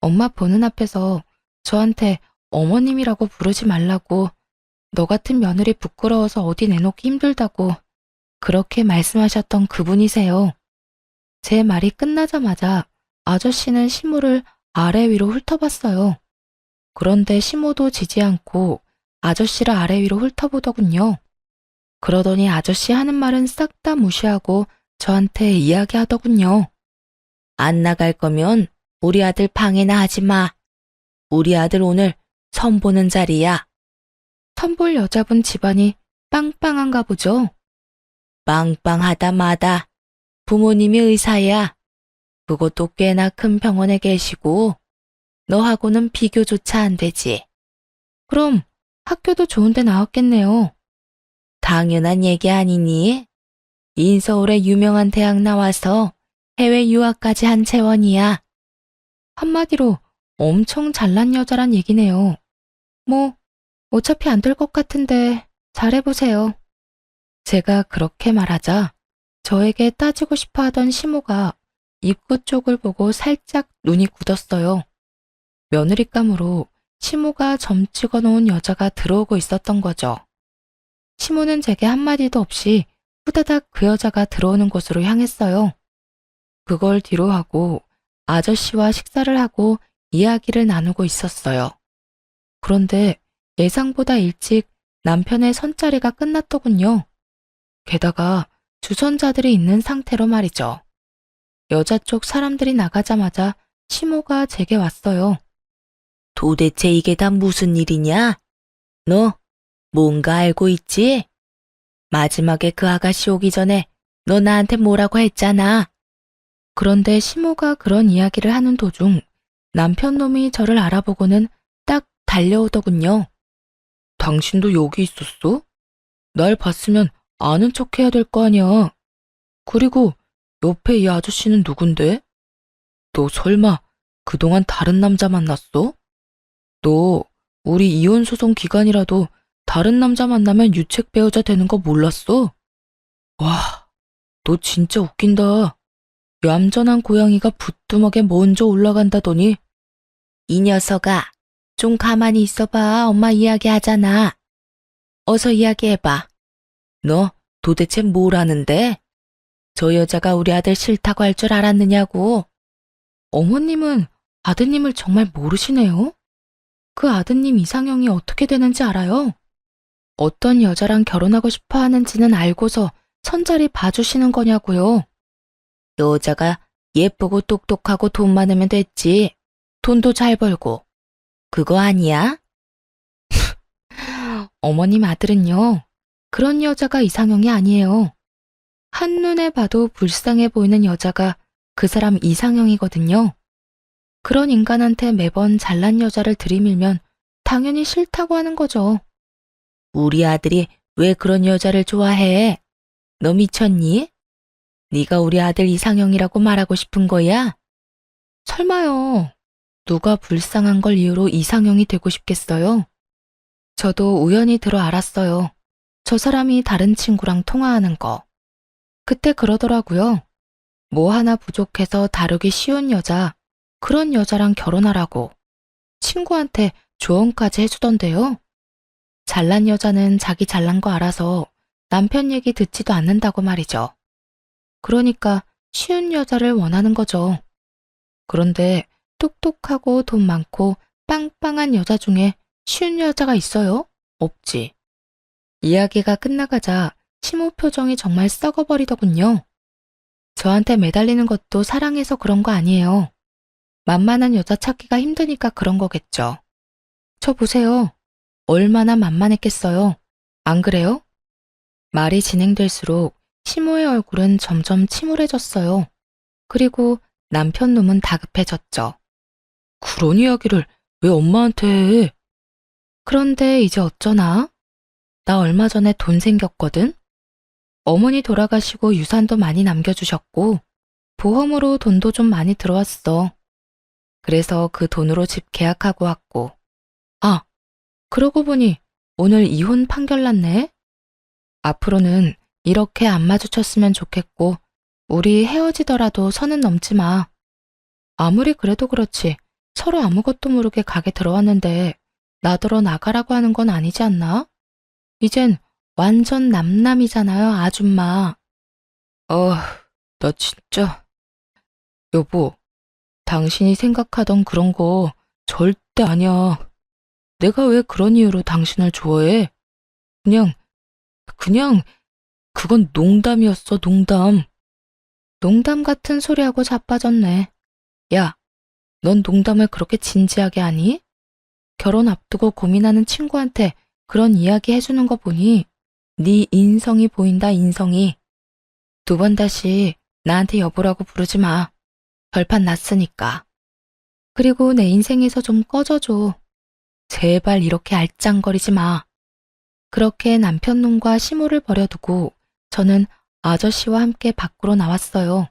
엄마 보는 앞에서 저한테 어머님이라고 부르지 말라고, 너 같은 며느리 부끄러워서 어디 내놓기 힘들다고 그렇게 말씀하셨던 그분이세요. 제 말이 끝나자마자 아저씨는 시모를 아래 위로 훑어봤어요. 그런데 시모도 지지 않고 아저씨를 아래 위로 훑어보더군요. 그러더니 아저씨 하는 말은 싹 다 무시하고 저한테 이야기하더군요. 안 나갈 거면 우리 아들 방해나 하지 마. 우리 아들 오늘 선 보는 자리야. 선볼 여자분 집안이 빵빵한가 보죠. 빵빵하다 마다. 부모님이 의사야. 그것도 꽤나 큰 병원에 계시고 너하고는 비교조차 안 되지. 그럼 학교도 좋은 데 나왔겠네요. 당연한 얘기 아니니? 인서울의 유명한 대학 나와서 해외 유학까지 한 채원이야. 한마디로 엄청 잘난 여자란 얘기네요. 뭐 어차피 안 될 것 같은데 잘해보세요. 제가 그렇게 말하자 저에게 따지고 싶어 하던 시모가 입구 쪽을 보고 살짝 눈이 굳었어요. 며느리감으로 시모가 점 찍어 놓은 여자가 들어오고 있었던 거죠. 시모는 제게 한마디도 없이 후다닥 그 여자가 들어오는 곳으로 향했어요. 그걸 뒤로 하고 아저씨와 식사를 하고 이야기를 나누고 있었어요. 그런데 예상보다 일찍 남편의 선자리가 끝났더군요. 게다가 주선자들이 있는 상태로 말이죠. 여자 쪽 사람들이 나가자마자 시모가 제게 왔어요. 도대체 이게 다 무슨 일이냐? 너 뭔가 알고 있지? 마지막에 그 아가씨 오기 전에 너 나한테 뭐라고 했잖아. 그런데 시모가 그런 이야기를 하는 도중 남편 놈이 저를 알아보고는 딱 달려오더군요. 당신도 여기 있었어? 날 봤으면 아는 척 해야 될 거 아니야. 그리고 옆에 이 아저씨는 누군데? 너 설마 그동안 다른 남자 만났어? 너 우리 이혼 소송 기간이라도 다른 남자 만나면 유책 배우자 되는 거 몰랐어? 와, 너 진짜 웃긴다. 얌전한 고양이가 부뚜막에 먼저 올라간다더니. 이 녀석아, 좀 가만히 있어봐. 엄마 이야기하잖아. 어서 이야기해봐. 너 도대체 뭘 아는데? 저 여자가 우리 아들 싫다고 할 줄 알았느냐고. 어머님은 아드님을 정말 모르시네요. 그 아드님 이상형이 어떻게 되는지 알아요? 어떤 여자랑 결혼하고 싶어 하는지는 알고서 선자리 봐주시는 거냐고요. 여자가 예쁘고 똑똑하고 돈 많으면 됐지. 돈도 잘 벌고. 그거 아니야? 어머님 아들은요, 그런 여자가 이상형이 아니에요. 한눈에 봐도 불쌍해 보이는 여자가 그 사람 이상형이거든요. 그런 인간한테 매번 잘난 여자를 들이밀면 당연히 싫다고 하는 거죠. 우리 아들이 왜 그런 여자를 좋아해? 너 미쳤니? 네가 우리 아들 이상형이라고 말하고 싶은 거야? 설마요. 누가 불쌍한 걸 이유로 이상형이 되고 싶겠어요? 저도 우연히 들어 알았어요. 저 사람이 다른 친구랑 통화하는 거. 그때 그러더라고요. 뭐 하나 부족해서 다루기 쉬운 여자, 그런 여자랑 결혼하라고. 친구한테 조언까지 해주던데요. 잘난 여자는 자기 잘난 거 알아서 남편 얘기 듣지도 않는다고 말이죠. 그러니까 쉬운 여자를 원하는 거죠. 그런데 똑똑하고 돈 많고 빵빵한 여자 중에 쉬운 여자가 있어요? 없지. 이야기가 끝나가자 시모 표정이 정말 썩어버리더군요. 저한테 매달리는 것도 사랑해서 그런 거 아니에요. 만만한 여자 찾기가 힘드니까 그런 거겠죠. 저 보세요. 얼마나 만만했겠어요. 안 그래요? 말이 진행될수록 시모의 얼굴은 점점 침울해졌어요. 그리고 남편 놈은 다급해졌죠. 그런 이야기를 왜 엄마한테 해? 그런데 이제 어쩌나? 나 얼마 전에 돈 생겼거든? 어머니 돌아가시고 유산도 많이 남겨주셨고, 보험으로 돈도 좀 많이 들어왔어. 그래서 그 돈으로 집 계약하고 왔고. 아, 그러고 보니 오늘 이혼 판결 났네? 앞으로는 이렇게 안 마주쳤으면 좋겠고, 우리 헤어지더라도 선은 넘지 마. 아무리 그래도 그렇지, 서로 아무것도 모르게 가게 들어왔는데, 나더러 나가라고 하는 건 아니지 않나? 이젠 완전 남남이잖아요, 아줌마. 나 진짜. 여보, 당신이 생각하던 그런 거 절대 아니야. 내가 왜 그런 이유로 당신을 좋아해? 그냥, 그건 농담이었어, 농담. 농담 같은 소리하고 자빠졌네. 야, 넌 농담을 그렇게 진지하게 하니? 결혼 앞두고 고민하는 친구한테 그런 이야기 해주는 거 보니 네 인성이 보인다, 인성이. 두 번 다시 나한테 여보라고 부르지 마. 결판 났으니까. 그리고 내 인생에서 좀 꺼져줘. 제발 이렇게 알짱거리지 마. 그렇게 남편놈과 시모를 버려두고 저는 아저씨와 함께 밖으로 나왔어요.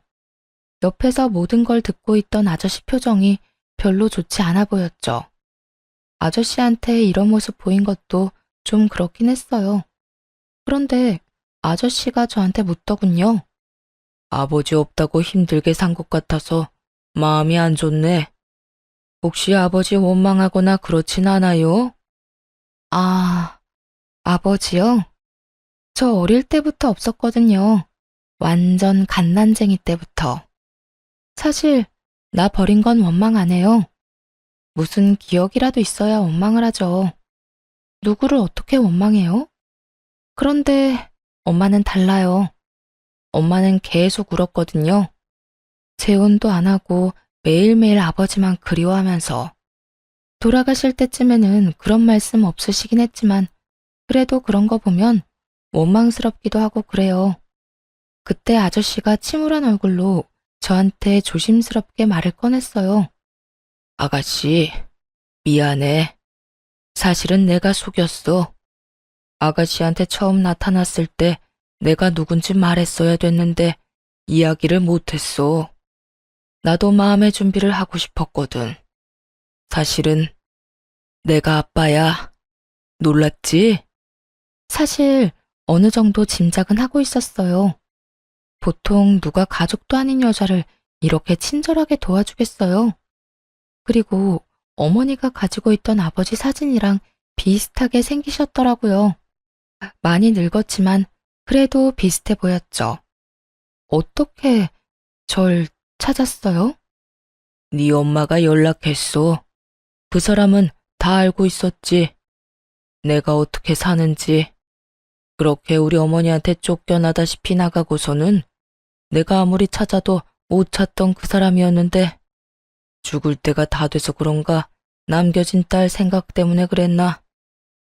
옆에서 모든 걸 듣고 있던 아저씨 표정이 별로 좋지 않아 보였죠. 아저씨한테 이런 모습 보인 것도 좀 그렇긴 했어요. 그런데 아저씨가 저한테 묻더군요. 아버지 없다고 힘들게 산 것 같아서 마음이 안 좋네. 혹시 아버지 원망하거나 그렇진 않아요? 아, 아버지요? 저 어릴 때부터 없었거든요. 완전 갓난쟁이 때부터. 사실 나 버린 건 원망 안 해요. 무슨 기억이라도 있어야 원망을 하죠. 누구를 어떻게 원망해요? 그런데 엄마는 달라요. 엄마는 계속 울었거든요. 재혼도 안 하고 매일매일 아버지만 그리워하면서. 돌아가실 때쯤에는 그런 말씀 없으시긴 했지만 그래도 그런 거 보면 원망스럽기도 하고 그래요. 그때 아저씨가 침울한 얼굴로 저한테 조심스럽게 말을 꺼냈어요. 아가씨, 미안해. 사실은 내가 속였어. 아가씨한테 처음 나타났을 때 내가 누군지 말했어야 됐는데 이야기를 못했어. 나도 마음의 준비를 하고 싶었거든. 사실은 내가 아빠야. 놀랐지? 사실 어느 정도 짐작은 하고 있었어요. 보통 누가 가족도 아닌 여자를 이렇게 친절하게 도와주겠어요. 그리고 어머니가 가지고 있던 아버지 사진이랑 비슷하게 생기셨더라고요. 많이 늙었지만 그래도 비슷해 보였죠. 어떻게 절 찾았어요? 네 엄마가 연락했어. 그 사람은 다 알고 있었지. 내가 어떻게 사는지. 그렇게 우리 어머니한테 쫓겨나다시피 나가고서는 내가 아무리 찾아도 못 찾던 그 사람이었는데 죽을 때가 다 돼서 그런가 남겨진 딸 생각 때문에 그랬나.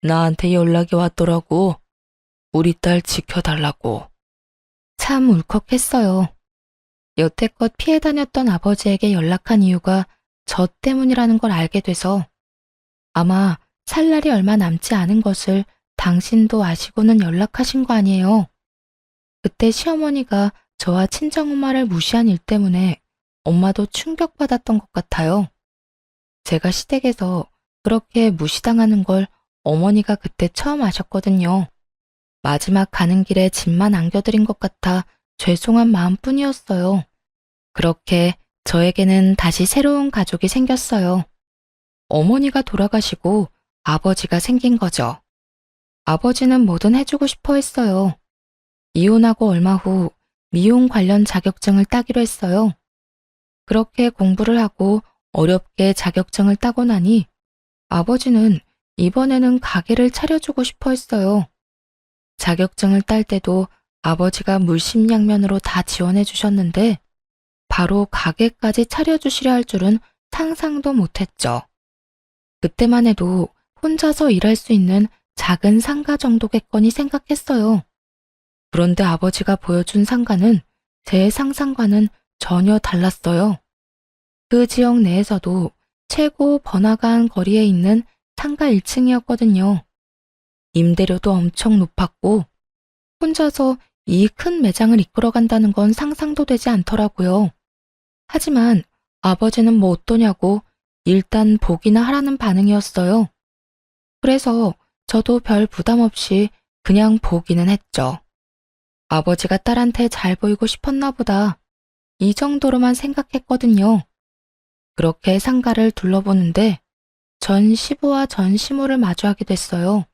나한테 연락이 왔더라고. 우리 딸 지켜달라고. 참 울컥했어요. 여태껏 피해 다녔던 아버지에게 연락한 이유가 저 때문이라는 걸 알게 돼서 아마 살 날이 얼마 남지 않은 것을 당신도 아시고는 연락하신 거 아니에요. 그때 시어머니가 저와 친정엄마를 무시한 일 때문에 엄마도 충격받았던 것 같아요. 제가 시댁에서 그렇게 무시당하는 걸 어머니가 그때 처음 아셨거든요. 마지막 가는 길에 짐만 안겨드린 것 같아 죄송한 마음뿐이었어요. 그렇게 저에게는 다시 새로운 가족이 생겼어요. 어머니가 돌아가시고 아버지가 생긴 거죠. 아버지는 뭐든 해주고 싶어 했어요. 이혼하고 얼마 후 미용 관련 자격증을 따기로 했어요. 그렇게 공부를 하고 어렵게 자격증을 따고 나니 아버지는 이번에는 가게를 차려주고 싶어 했어요. 자격증을 딸 때도 아버지가 물심양면으로 다 지원해 주셨는데 바로 가게까지 차려주시려 할 줄은 상상도 못했죠. 그때만 해도 혼자서 일할 수 있는 작은 상가 정도겠거니 생각했어요. 그런데 아버지가 보여준 상가는 제 상상과는 전혀 달랐어요. 그 지역 내에서도 최고 번화가한 거리에 있는 상가 1층이었거든요. 임대료도 엄청 높았고 혼자서 이 큰 매장을 이끌어간다는 건 상상도 되지 않더라고요. 하지만 아버지는 뭐 어떠냐고 일단 보기나 하라는 반응이었어요. 그래서 저도 별 부담 없이 그냥 보기는 했죠. 아버지가 딸한테 잘 보이고 싶었나 보다. 이 정도로만 생각했거든요. 그렇게 상가를 둘러보는데 전 시부와 전 시모를 마주하게 됐어요.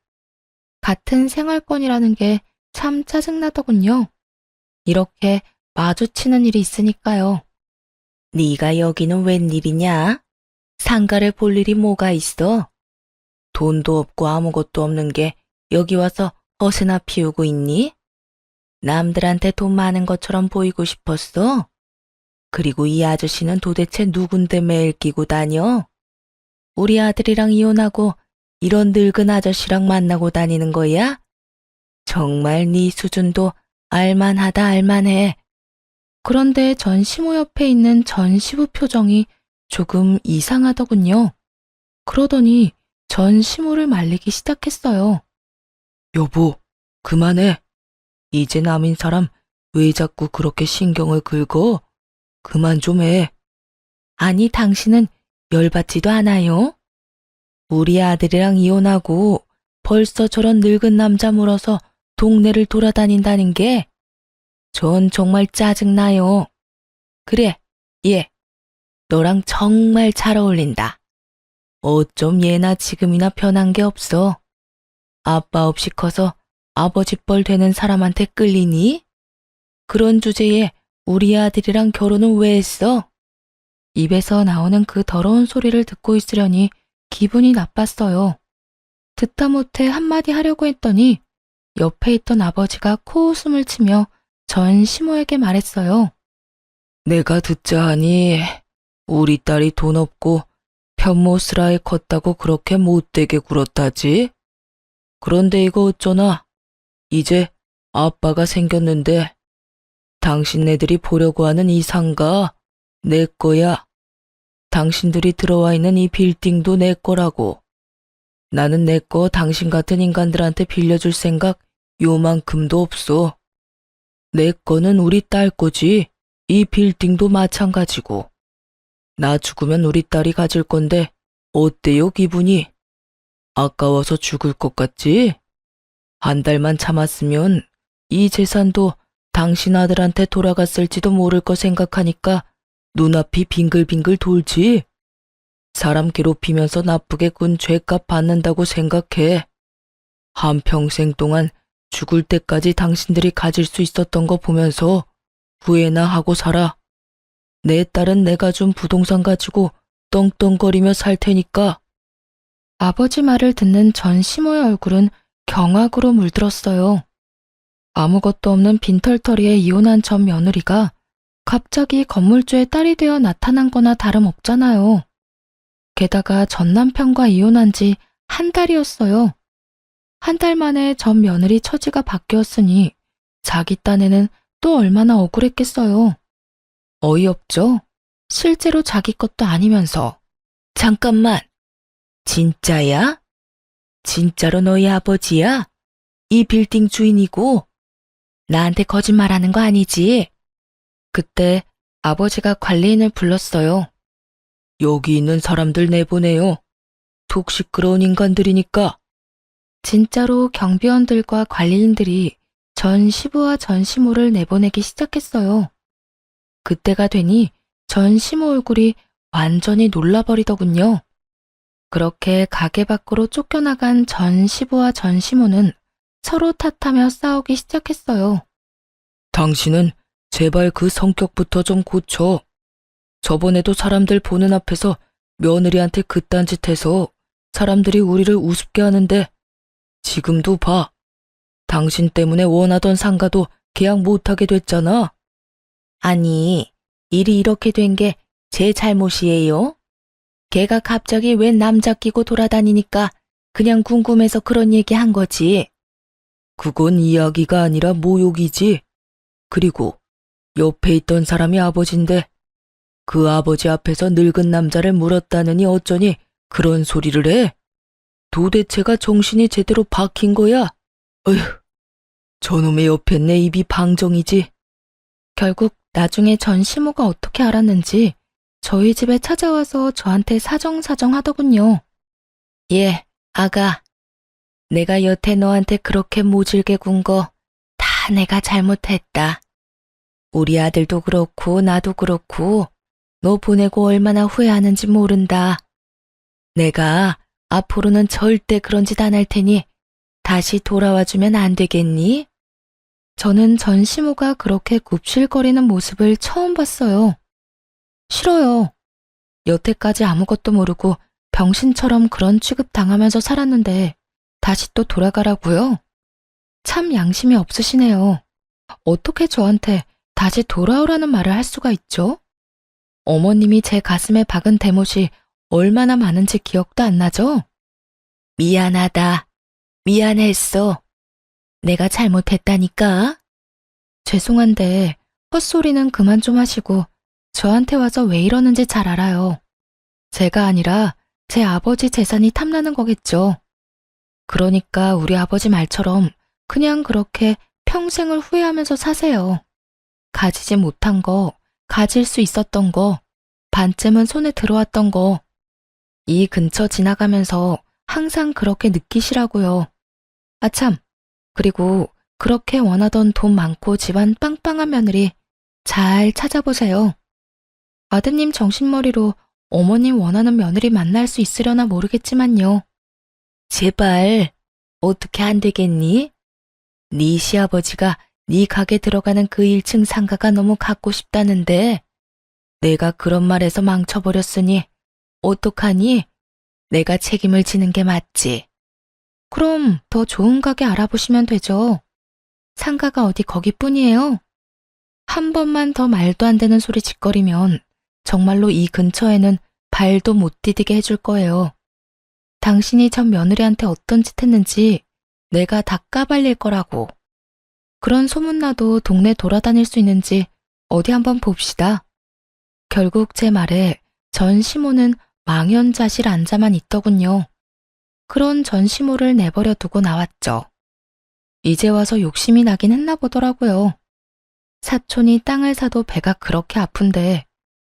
같은 생활권이라는 게 참 짜증나더군요. 이렇게 마주치는 일이 있으니까요. 네가 여기는 웬일이냐? 상가를 볼 일이 뭐가 있어? 돈도 없고 아무것도 없는 게 여기 와서 허세나 피우고 있니? 남들한테 돈 많은 것처럼 보이고 싶었어? 그리고 이 아저씨는 도대체 누군데 매일 끼고 다녀? 우리 아들이랑 이혼하고 이런 늙은 아저씨랑 만나고 다니는 거야? 정말 네 수준도 알만하다 알만해. 그런데 전 시모 옆에 있는 전 시부 표정이 조금 이상하더군요. 그러더니 전 시모를 말리기 시작했어요. 여보, 그만해. 이제 남인 사람 왜 자꾸 그렇게 신경을 긁어? 그만 좀 해. 아니, 당신은 열받지도 않아요? 우리 아들이랑 이혼하고 벌써 저런 늙은 남자 물어서 동네를 돌아다닌다는 게 전 정말 짜증나요. 그래, 얘. 너랑 정말 잘 어울린다. 어쩜 얘나 지금이나 변한 게 없어. 아빠 없이 커서 아버지 뻘 되는 사람한테 끌리니? 그런 주제에 우리 아들이랑 결혼은 왜 했어? 입에서 나오는 그 더러운 소리를 듣고 있으려니 기분이 나빴어요. 듣다 못해 한마디 하려고 했더니 옆에 있던 아버지가 코웃음을 치며 전 시모에게 말했어요. 내가 듣자 하니 우리 딸이 돈 없고 편모스라에 컸다고 그렇게 못되게 굴었다지? 그런데 이거 어쩌나? 이제 아빠가 생겼는데 당신네들이 보려고 하는 이 상가 내 거야. 당신들이 들어와 있는 이 빌딩도 내 거라고. 나는 내 거 당신 같은 인간들한테 빌려줄 생각 요만큼도 없어. 내 거는 우리 딸 거지. 이 빌딩도 마찬가지고. 나 죽으면 우리 딸이 가질 건데 어때요 기분이? 아까워서 죽을 것 같지? 한 달만 참았으면 이 재산도 당신 아들한테 돌아갔을지도 모를 거 생각하니까 눈앞이 빙글빙글 돌지. 사람 괴롭히면서 나쁘게 군 죄값 받는다고 생각해. 한평생 동안 죽을 때까지 당신들이 가질 수 있었던 거 보면서 후회나 하고 살아. 내 딸은 내가 준 부동산 가지고 떵떵거리며 살 테니까. 아버지 말을 듣는 전 시모의 얼굴은 경악으로 물들었어요. 아무것도 없는 빈털터리에 이혼한 전 며느리가 갑자기 건물주의 딸이 되어 나타난 거나 다름없잖아요. 게다가 전 남편과 이혼한 지 한 달이었어요. 한 달 만에 전 며느리 처지가 바뀌었으니 자기 딴에는 또 얼마나 억울했겠어요. 어이없죠? 실제로 자기 것도 아니면서. 잠깐만. 진짜야? 진짜로 너희 아버지야? 이 빌딩 주인이고? 나한테 거짓말하는 거 아니지? 그때 아버지가 관리인을 불렀어요. 여기 있는 사람들 내보내요. 톡 시끄러운 인간들이니까. 진짜로 경비원들과 관리인들이 전 시부와 전 시모를 내보내기 시작했어요. 그때가 되니 전 시모 얼굴이 완전히 놀라버리더군요. 그렇게 가게 밖으로 쫓겨나간 전 시부와 전 시모는 서로 탓하며 싸우기 시작했어요. 당신은 제발 그 성격부터 좀 고쳐. 저번에도 사람들 보는 앞에서 며느리한테 그딴 짓 해서 사람들이 우리를 우습게 하는데 지금도 봐. 당신 때문에 원하던 상가도 계약 못하게 됐잖아. 아니, 일이 이렇게 된 게 제 잘못이에요? 걔가 갑자기 웬 남자 끼고 돌아다니니까 그냥 궁금해서 그런 얘기 한 거지. 그건 이야기가 아니라 모욕이지. 그리고 옆에 있던 사람이 아버지인데 그 아버지 앞에서 늙은 남자를 물었다느니 어쩌니 그런 소리를 해? 도대체가 정신이 제대로 박힌 거야? 어휴, 저놈의 옆에 내 입이 방정이지. 결국 나중에 전 시모가 어떻게 알았는지 저희 집에 찾아와서 저한테 사정사정 하더군요. 예, 아가. 내가 여태 너한테 그렇게 모질게 군 거 다 내가 잘못했다. 우리 아들도 그렇고 나도 그렇고 너 보내고 얼마나 후회하는지 모른다. 내가 앞으로는 절대 그런 짓 안 할 테니 다시 돌아와주면 안 되겠니? 저는 전 시모가 그렇게 굽실거리는 모습을 처음 봤어요. 싫어요. 여태까지 아무것도 모르고 병신처럼 그런 취급 당하면서 살았는데 다시 또 돌아가라고요? 참 양심이 없으시네요. 어떻게 저한테 다시 돌아오라는 말을 할 수가 있죠? 어머님이 제 가슴에 박은 대못이 얼마나 많은지 기억도 안 나죠? 미안하다. 미안했어. 내가 잘못했다니까. 죄송한데 헛소리는 그만 좀 하시고 저한테 와서 왜 이러는지 잘 알아요. 제가 아니라 제 아버지 재산이 탐나는 거겠죠. 그러니까 우리 아버지 말처럼 그냥 그렇게 평생을 후회하면서 사세요. 가지지 못한 거, 가질 수 있었던 거, 반쯤은 손에 들어왔던 거, 이 근처 지나가면서 항상 그렇게 느끼시라고요. 아참, 그리고 그렇게 원하던 돈 많고 집안 빵빵한 며느리 잘 찾아보세요. 아드님 정신머리로 어머님 원하는 며느리 만날 수 있으려나 모르겠지만요. 제발 어떻게 안 되겠니? 네 시아버지가 네 가게 들어가는 그 1층 상가가 너무 갖고 싶다는데 내가 그런 말해서 망쳐버렸으니 어떡하니? 내가 책임을 지는 게 맞지. 그럼 더 좋은 가게 알아보시면 되죠. 상가가 어디 거기뿐이에요? 한 번만 더 말도 안 되는 소리 짓거리면 정말로 이 근처에는 발도 못 디디게 해줄 거예요. 당신이 전 며느리한테 어떤 짓 했는지 내가 다 까발릴 거라고. 그런 소문나도 동네 돌아다닐 수 있는지 어디 한번 봅시다. 결국 제 말에 전 시모는 망연자실 앉아만 있더군요. 그런 전 시모를 내버려 두고 나왔죠. 이제 와서 욕심이 나긴 했나 보더라고요. 사촌이 땅을 사도 배가 그렇게 아픈데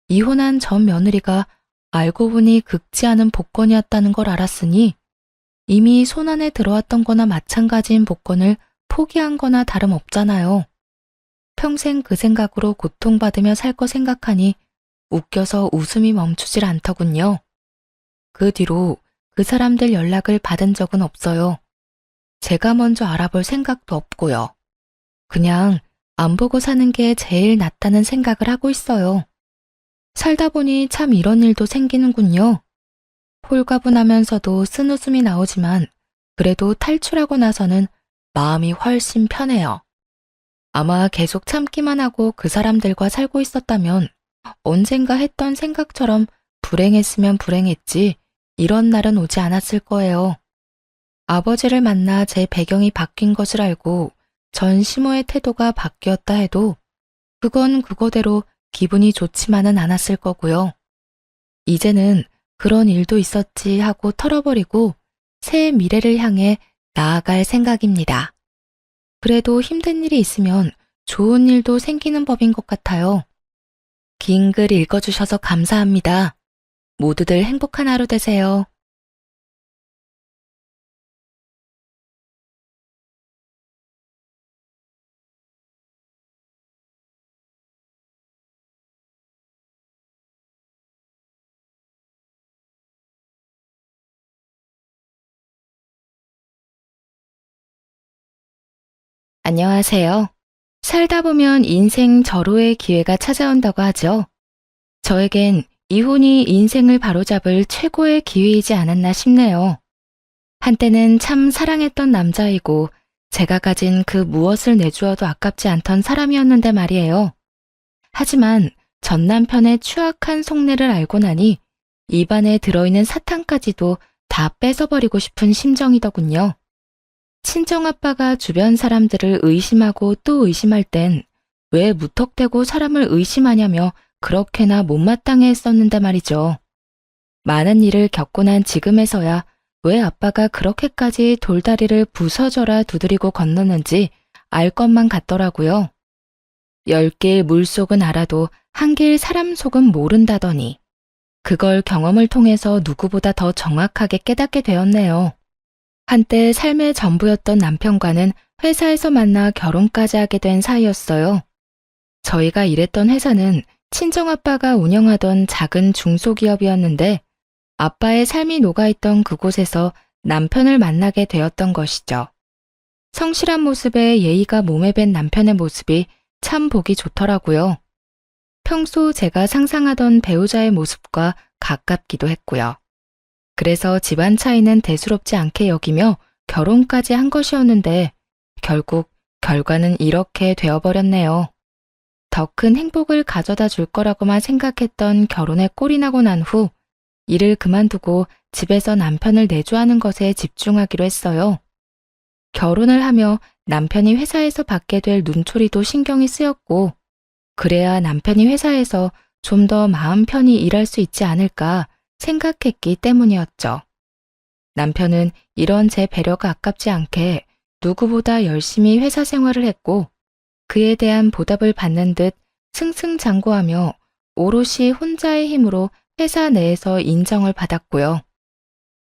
이혼한 전 며느리가 알고 보니 긁지 않은 복권이었다는 걸 알았으니 이미 손안에 들어왔던 거나 마찬가지인 복권을 포기한 거나 다름없잖아요. 평생 그 생각으로 고통받으며 살 거 생각하니 웃겨서 웃음이 멈추질 않더군요. 그 뒤로 그 사람들 연락을 받은 적은 없어요. 제가 먼저 알아볼 생각도 없고요. 그냥 안 보고 사는 게 제일 낫다는 생각을 하고 있어요. 살다 보니 참 이런 일도 생기는군요. 홀가분하면서도 쓴웃음이 나오지만 그래도 탈출하고 나서는 마음이 훨씬 편해요. 아마 계속 참기만 하고 그 사람들과 살고 있었다면 언젠가 했던 생각처럼 불행했으면 불행했지 이런 날은 오지 않았을 거예요. 아버지를 만나 제 배경이 바뀐 것을 알고 전 시모의 태도가 바뀌었다 해도 그건 그거대로 기분이 좋지만은 않았을 거고요. 이제는 그런 일도 있었지 하고 털어버리고 새 미래를 향해 나아갈 생각입니다. 그래도 힘든 일이 있으면 좋은 일도 생기는 법인 것 같아요. 긴 글 읽어주셔서 감사합니다. 모두들 행복한 하루 되세요. 안녕하세요. 살다 보면 인생 절호의 기회가 찾아온다고 하죠. 저에겐 이혼이 인생을 바로잡을 최고의 기회이지 않았나 싶네요. 한때는 참 사랑했던 남자이고 제가 가진 그 무엇을 내주어도 아깝지 않던 사람이었는데 말이에요. 하지만 전 남편의 추악한 속내를 알고 나니 입안에 들어있는 사탕까지도 다 뺏어버리고 싶은 심정이더군요. 친정아빠가 주변 사람들을 의심하고 또 의심할 땐 왜 무턱대고 사람을 의심하냐며 그렇게나 못마땅해 했었는데 말이죠. 많은 일을 겪고 난 지금에서야 왜 아빠가 그렇게까지 돌다리를 부서져라 두드리고 건너는지 알 것만 같더라고요. 10개의 물속은 알아도 1개의 사람 속은 모른다더니 그걸 경험을 통해서 누구보다 더 정확하게 깨닫게 되었네요. 한때 삶의 전부였던 남편과는 회사에서 만나 결혼까지 하게 된 사이였어요. 저희가 일했던 회사는 친정아빠가 운영하던 작은 중소기업이었는데 아빠의 삶이 녹아있던 그곳에서 남편을 만나게 되었던 것이죠. 성실한 모습에 예의가 몸에 밴 남편의 모습이 참 보기 좋더라고요. 평소 제가 상상하던 배우자의 모습과 가깝기도 했고요. 그래서 집안 차이는 대수롭지 않게 여기며 결혼까지 한 것이었는데 결국 결과는 이렇게 되어버렸네요. 더 큰 행복을 가져다 줄 거라고만 생각했던 결혼에 꼴이 나고 난 후 일을 그만두고 집에서 남편을 내조하는 것에 집중하기로 했어요. 결혼을 하며 남편이 회사에서 받게 될 눈초리도 신경이 쓰였고 그래야 남편이 회사에서 좀 더 마음 편히 일할 수 있지 않을까 생각했기 때문이었죠. 남편은 이런 제 배려가 아깝지 않게 누구보다 열심히 회사 생활을 했고 그에 대한 보답을 받는 듯 승승장구하며 오롯이 혼자의 힘으로 회사 내에서 인정을 받았고요.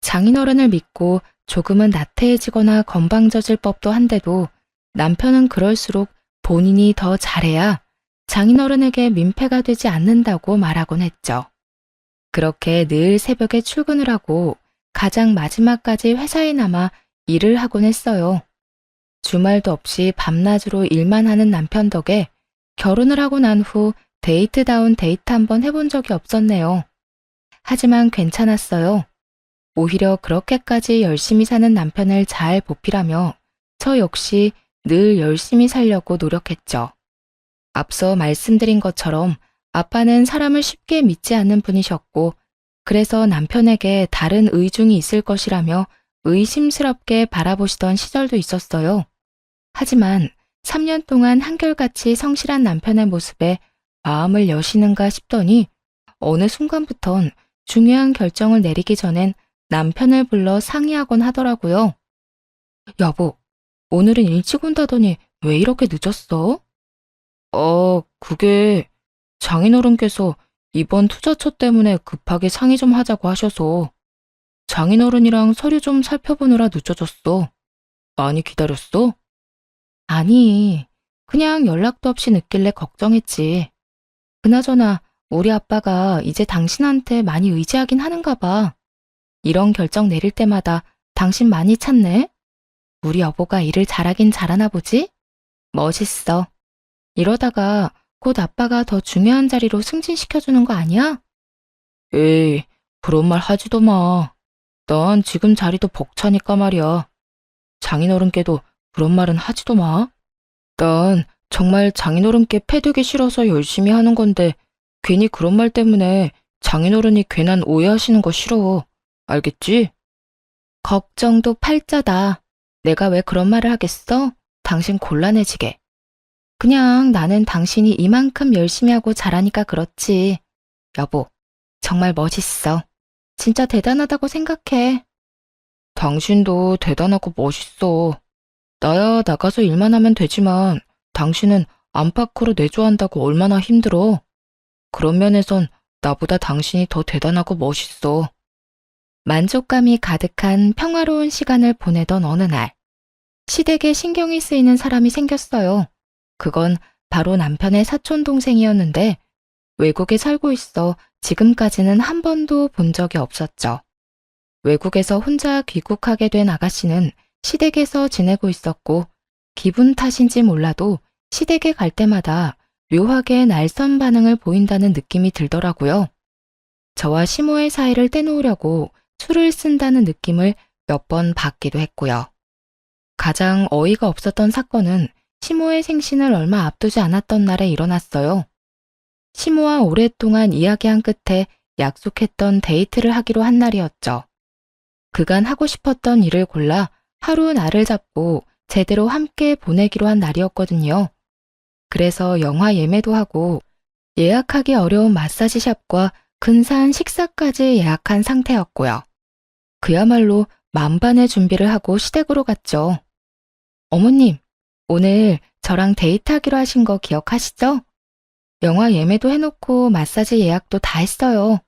장인어른을 믿고 조금은 나태해지거나 건방져질 법도 한데도 남편은 그럴수록 본인이 더 잘해야 장인어른에게 민폐가 되지 않는다고 말하곤 했죠. 그렇게 늘 새벽에 출근을 하고 가장 마지막까지 회사에 남아 일을 하곤 했어요. 주말도 없이 밤낮으로 일만 하는 남편 덕에 결혼을 하고 난 후 데이트다운 데이트 한번 해본 적이 없었네요. 하지만 괜찮았어요. 오히려 그렇게까지 열심히 사는 남편을 잘 보필하며 저 역시 늘 열심히 살려고 노력했죠. 앞서 말씀드린 것처럼 아빠는 사람을 쉽게 믿지 않는 분이셨고 그래서 남편에게 다른 의중이 있을 것이라며 의심스럽게 바라보시던 시절도 있었어요. 하지만 3년 동안 한결같이 성실한 남편의 모습에 마음을 여시는가 싶더니 어느 순간부턴 중요한 결정을 내리기 전엔 남편을 불러 상의하곤 하더라고요. 여보, 오늘은 일찍 온다더니 왜 이렇게 늦었어? 그게 장인어른께서 이번 투자처 때문에 급하게 상의 좀 하자고 하셔서 장인어른이랑 서류 좀 살펴보느라 늦어졌어. 많이 기다렸어? 아니, 그냥 연락도 없이 늦길래 걱정했지. 그나저나 우리 아빠가 이제 당신한테 많이 의지하긴 하는가 봐. 이런 결정 내릴 때마다 당신 많이 찾네? 우리 여보가 일을 잘하긴 잘하나 보지? 멋있어. 이러다가 곧 아빠가 더 중요한 자리로 승진시켜주는 거 아니야? 에이, 그런 말 하지도 마. 난 지금 자리도 벅차니까 말이야. 장인어른께도 그런 말은 하지도 마. 난 정말 장인어른께 패되기 싫어서 열심히 하는 건데 괜히 그런 말 때문에 장인어른이 괜한 오해하시는 거 싫어. 알겠지? 걱정도 팔자다. 내가 왜 그런 말을 하겠어? 당신 곤란해지게. 그냥 나는 당신이 이만큼 열심히 하고 잘하니까 그렇지. 여보, 정말 멋있어. 진짜 대단하다고 생각해. 당신도 대단하고 멋있어. 나야 나가서 일만 하면 되지만 당신은 안팎으로 내조한다고 얼마나 힘들어. 그런 면에선 나보다 당신이 더 대단하고 멋있어. 만족감이 가득한 평화로운 시간을 보내던 어느 날, 시댁에 신경이 쓰이는 사람이 생겼어요. 그건 바로 남편의 사촌 동생이었는데 외국에 살고 있어 지금까지는 한 번도 본 적이 없었죠. 외국에서 혼자 귀국하게 된 아가씨는 시댁에서 지내고 있었고 기분 탓인지 몰라도 시댁에 갈 때마다 묘하게 날선 반응을 보인다는 느낌이 들더라고요. 저와 시모의 사이를 떼놓으려고 술을 쓴다는 느낌을 몇 번 받기도 했고요. 가장 어이가 없었던 사건은 시모의 생신을 얼마 앞두지 않았던 날에 일어났어요. 시모와 오랫동안 이야기한 끝에 약속했던 데이트를 하기로 한 날이었죠. 그간 하고 싶었던 일을 골라 하루 날을 잡고 제대로 함께 보내기로 한 날이었거든요. 그래서 영화 예매도 하고 예약하기 어려운 마사지샵과 근사한 식사까지 예약한 상태였고요. 그야말로 만반의 준비를 하고 시댁으로 갔죠. 어머님, 오늘 저랑 데이트하기로 하신 거 기억하시죠? 영화 예매도 해놓고 마사지 예약도 다 했어요.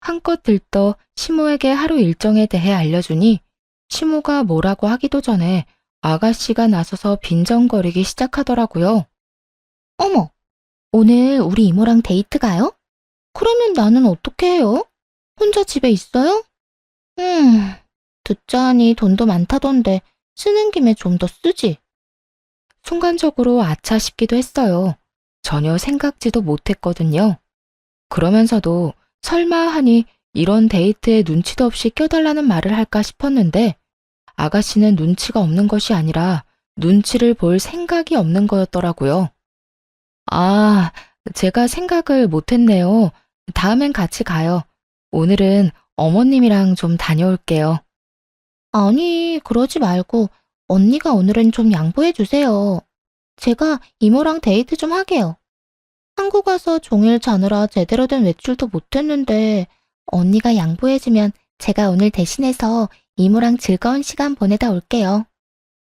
한껏 들떠 시모에게 하루 일정에 대해 알려주니 시모가 뭐라고 하기도 전에 아가씨가 나서서 빈정거리기 시작하더라고요. 어머, 오늘 우리 이모랑 데이트 가요? 그러면 나는 어떻게 해요? 혼자 집에 있어요? 듣자 하니 돈도 많다던데 쓰는 김에 좀 더 쓰지. 순간적으로 아차 싶기도 했어요. 전혀 생각지도 못했거든요. 그러면서도 설마 하니 이런 데이트에 눈치도 없이 껴달라는 말을 할까 싶었는데 아가씨는 눈치가 없는 것이 아니라 눈치를 볼 생각이 없는 거였더라고요. 아, 제가 생각을 못했네요. 다음엔 같이 가요. 오늘은 어머님이랑 좀 다녀올게요. 아니, 그러지 말고 언니가 오늘은 좀 양보해 주세요. 제가 이모랑 데이트 좀 하게요. 한국 와서 종일 자느라 제대로 된 외출도 못했는데 언니가 양보해주면 제가 오늘 대신해서 이모랑 즐거운 시간 보내다 올게요.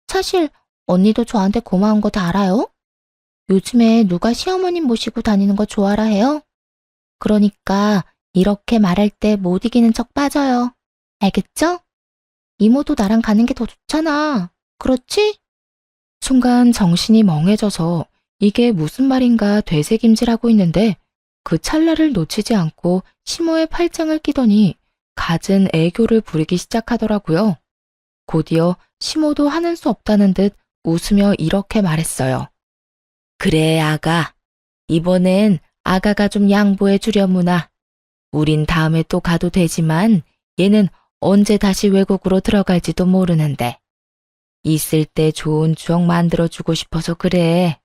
사실 언니도 저한테 고마운 거 다 알아요? 요즘에 누가 시어머님 모시고 다니는 거 좋아라 해요? 그러니까 이렇게 말할 때 못 이기는 척 빠져요. 알겠죠? 이모도 나랑 가는 게 더 좋잖아. 그렇지? 순간 정신이 멍해져서 이게 무슨 말인가 되새김질하고 있는데 그 찰나를 놓치지 않고 시모의 팔짱을 끼더니 갖은 애교를 부리기 시작하더라고요. 곧이어 시모도 하는 수 없다는 듯 웃으며 이렇게 말했어요. 그래, 아가. 이번엔 아가가 좀 양보해 주려무나. 우린 다음에 또 가도 되지만 얘는 언제 다시 외국으로 들어갈지도 모르는데. 있을 때 좋은 추억 만들어주고 싶어서 그래.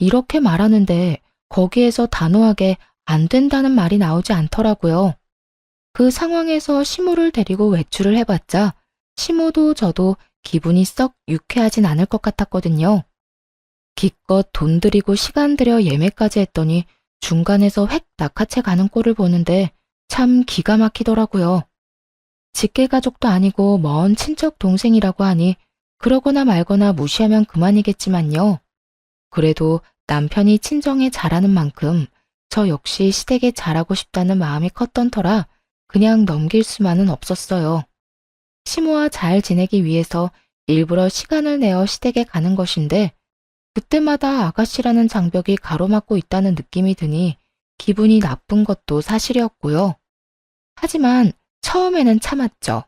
이렇게 말하는데 거기에서 단호하게 안 된다는 말이 나오지 않더라고요. 그 상황에서 시모를 데리고 외출을 해봤자 시모도 저도 기분이 썩 유쾌하진 않을 것 같았거든요. 기껏 돈 들이고 시간 들여 예매까지 했더니 중간에서 획 낚아채 가는 꼴을 보는데 참 기가 막히더라고요. 직계가족도 아니고 먼 친척 동생이라고 하니 그러거나 말거나 무시하면 그만이겠지만요. 그래도 남편이 친정에 잘하는 만큼 저 역시 시댁에 잘하고 싶다는 마음이 컸던 터라 그냥 넘길 수만은 없었어요. 시모와 잘 지내기 위해서 일부러 시간을 내어 시댁에 가는 것인데 그때마다 아가씨라는 장벽이 가로막고 있다는 느낌이 드니 기분이 나쁜 것도 사실이었고요. 하지만 처음에는 참았죠.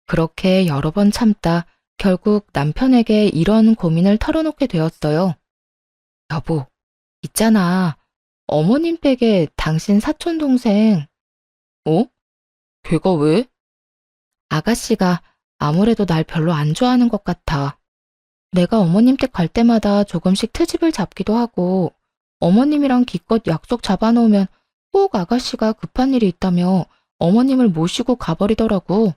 그렇게 여러 번 참다 결국 남편에게 이런 고민을 털어놓게 되었어요. 여보, 있잖아. 어머님 댁에 당신 사촌 동생. 어? 걔가 왜? 아가씨가 아무래도 날 별로 안 좋아하는 것 같아. 내가 어머님 댁 갈 때마다 조금씩 트집을 잡기도 하고 어머님이랑 기껏 약속 잡아놓으면 꼭 아가씨가 급한 일이 있다며 어머님을 모시고 가버리더라고.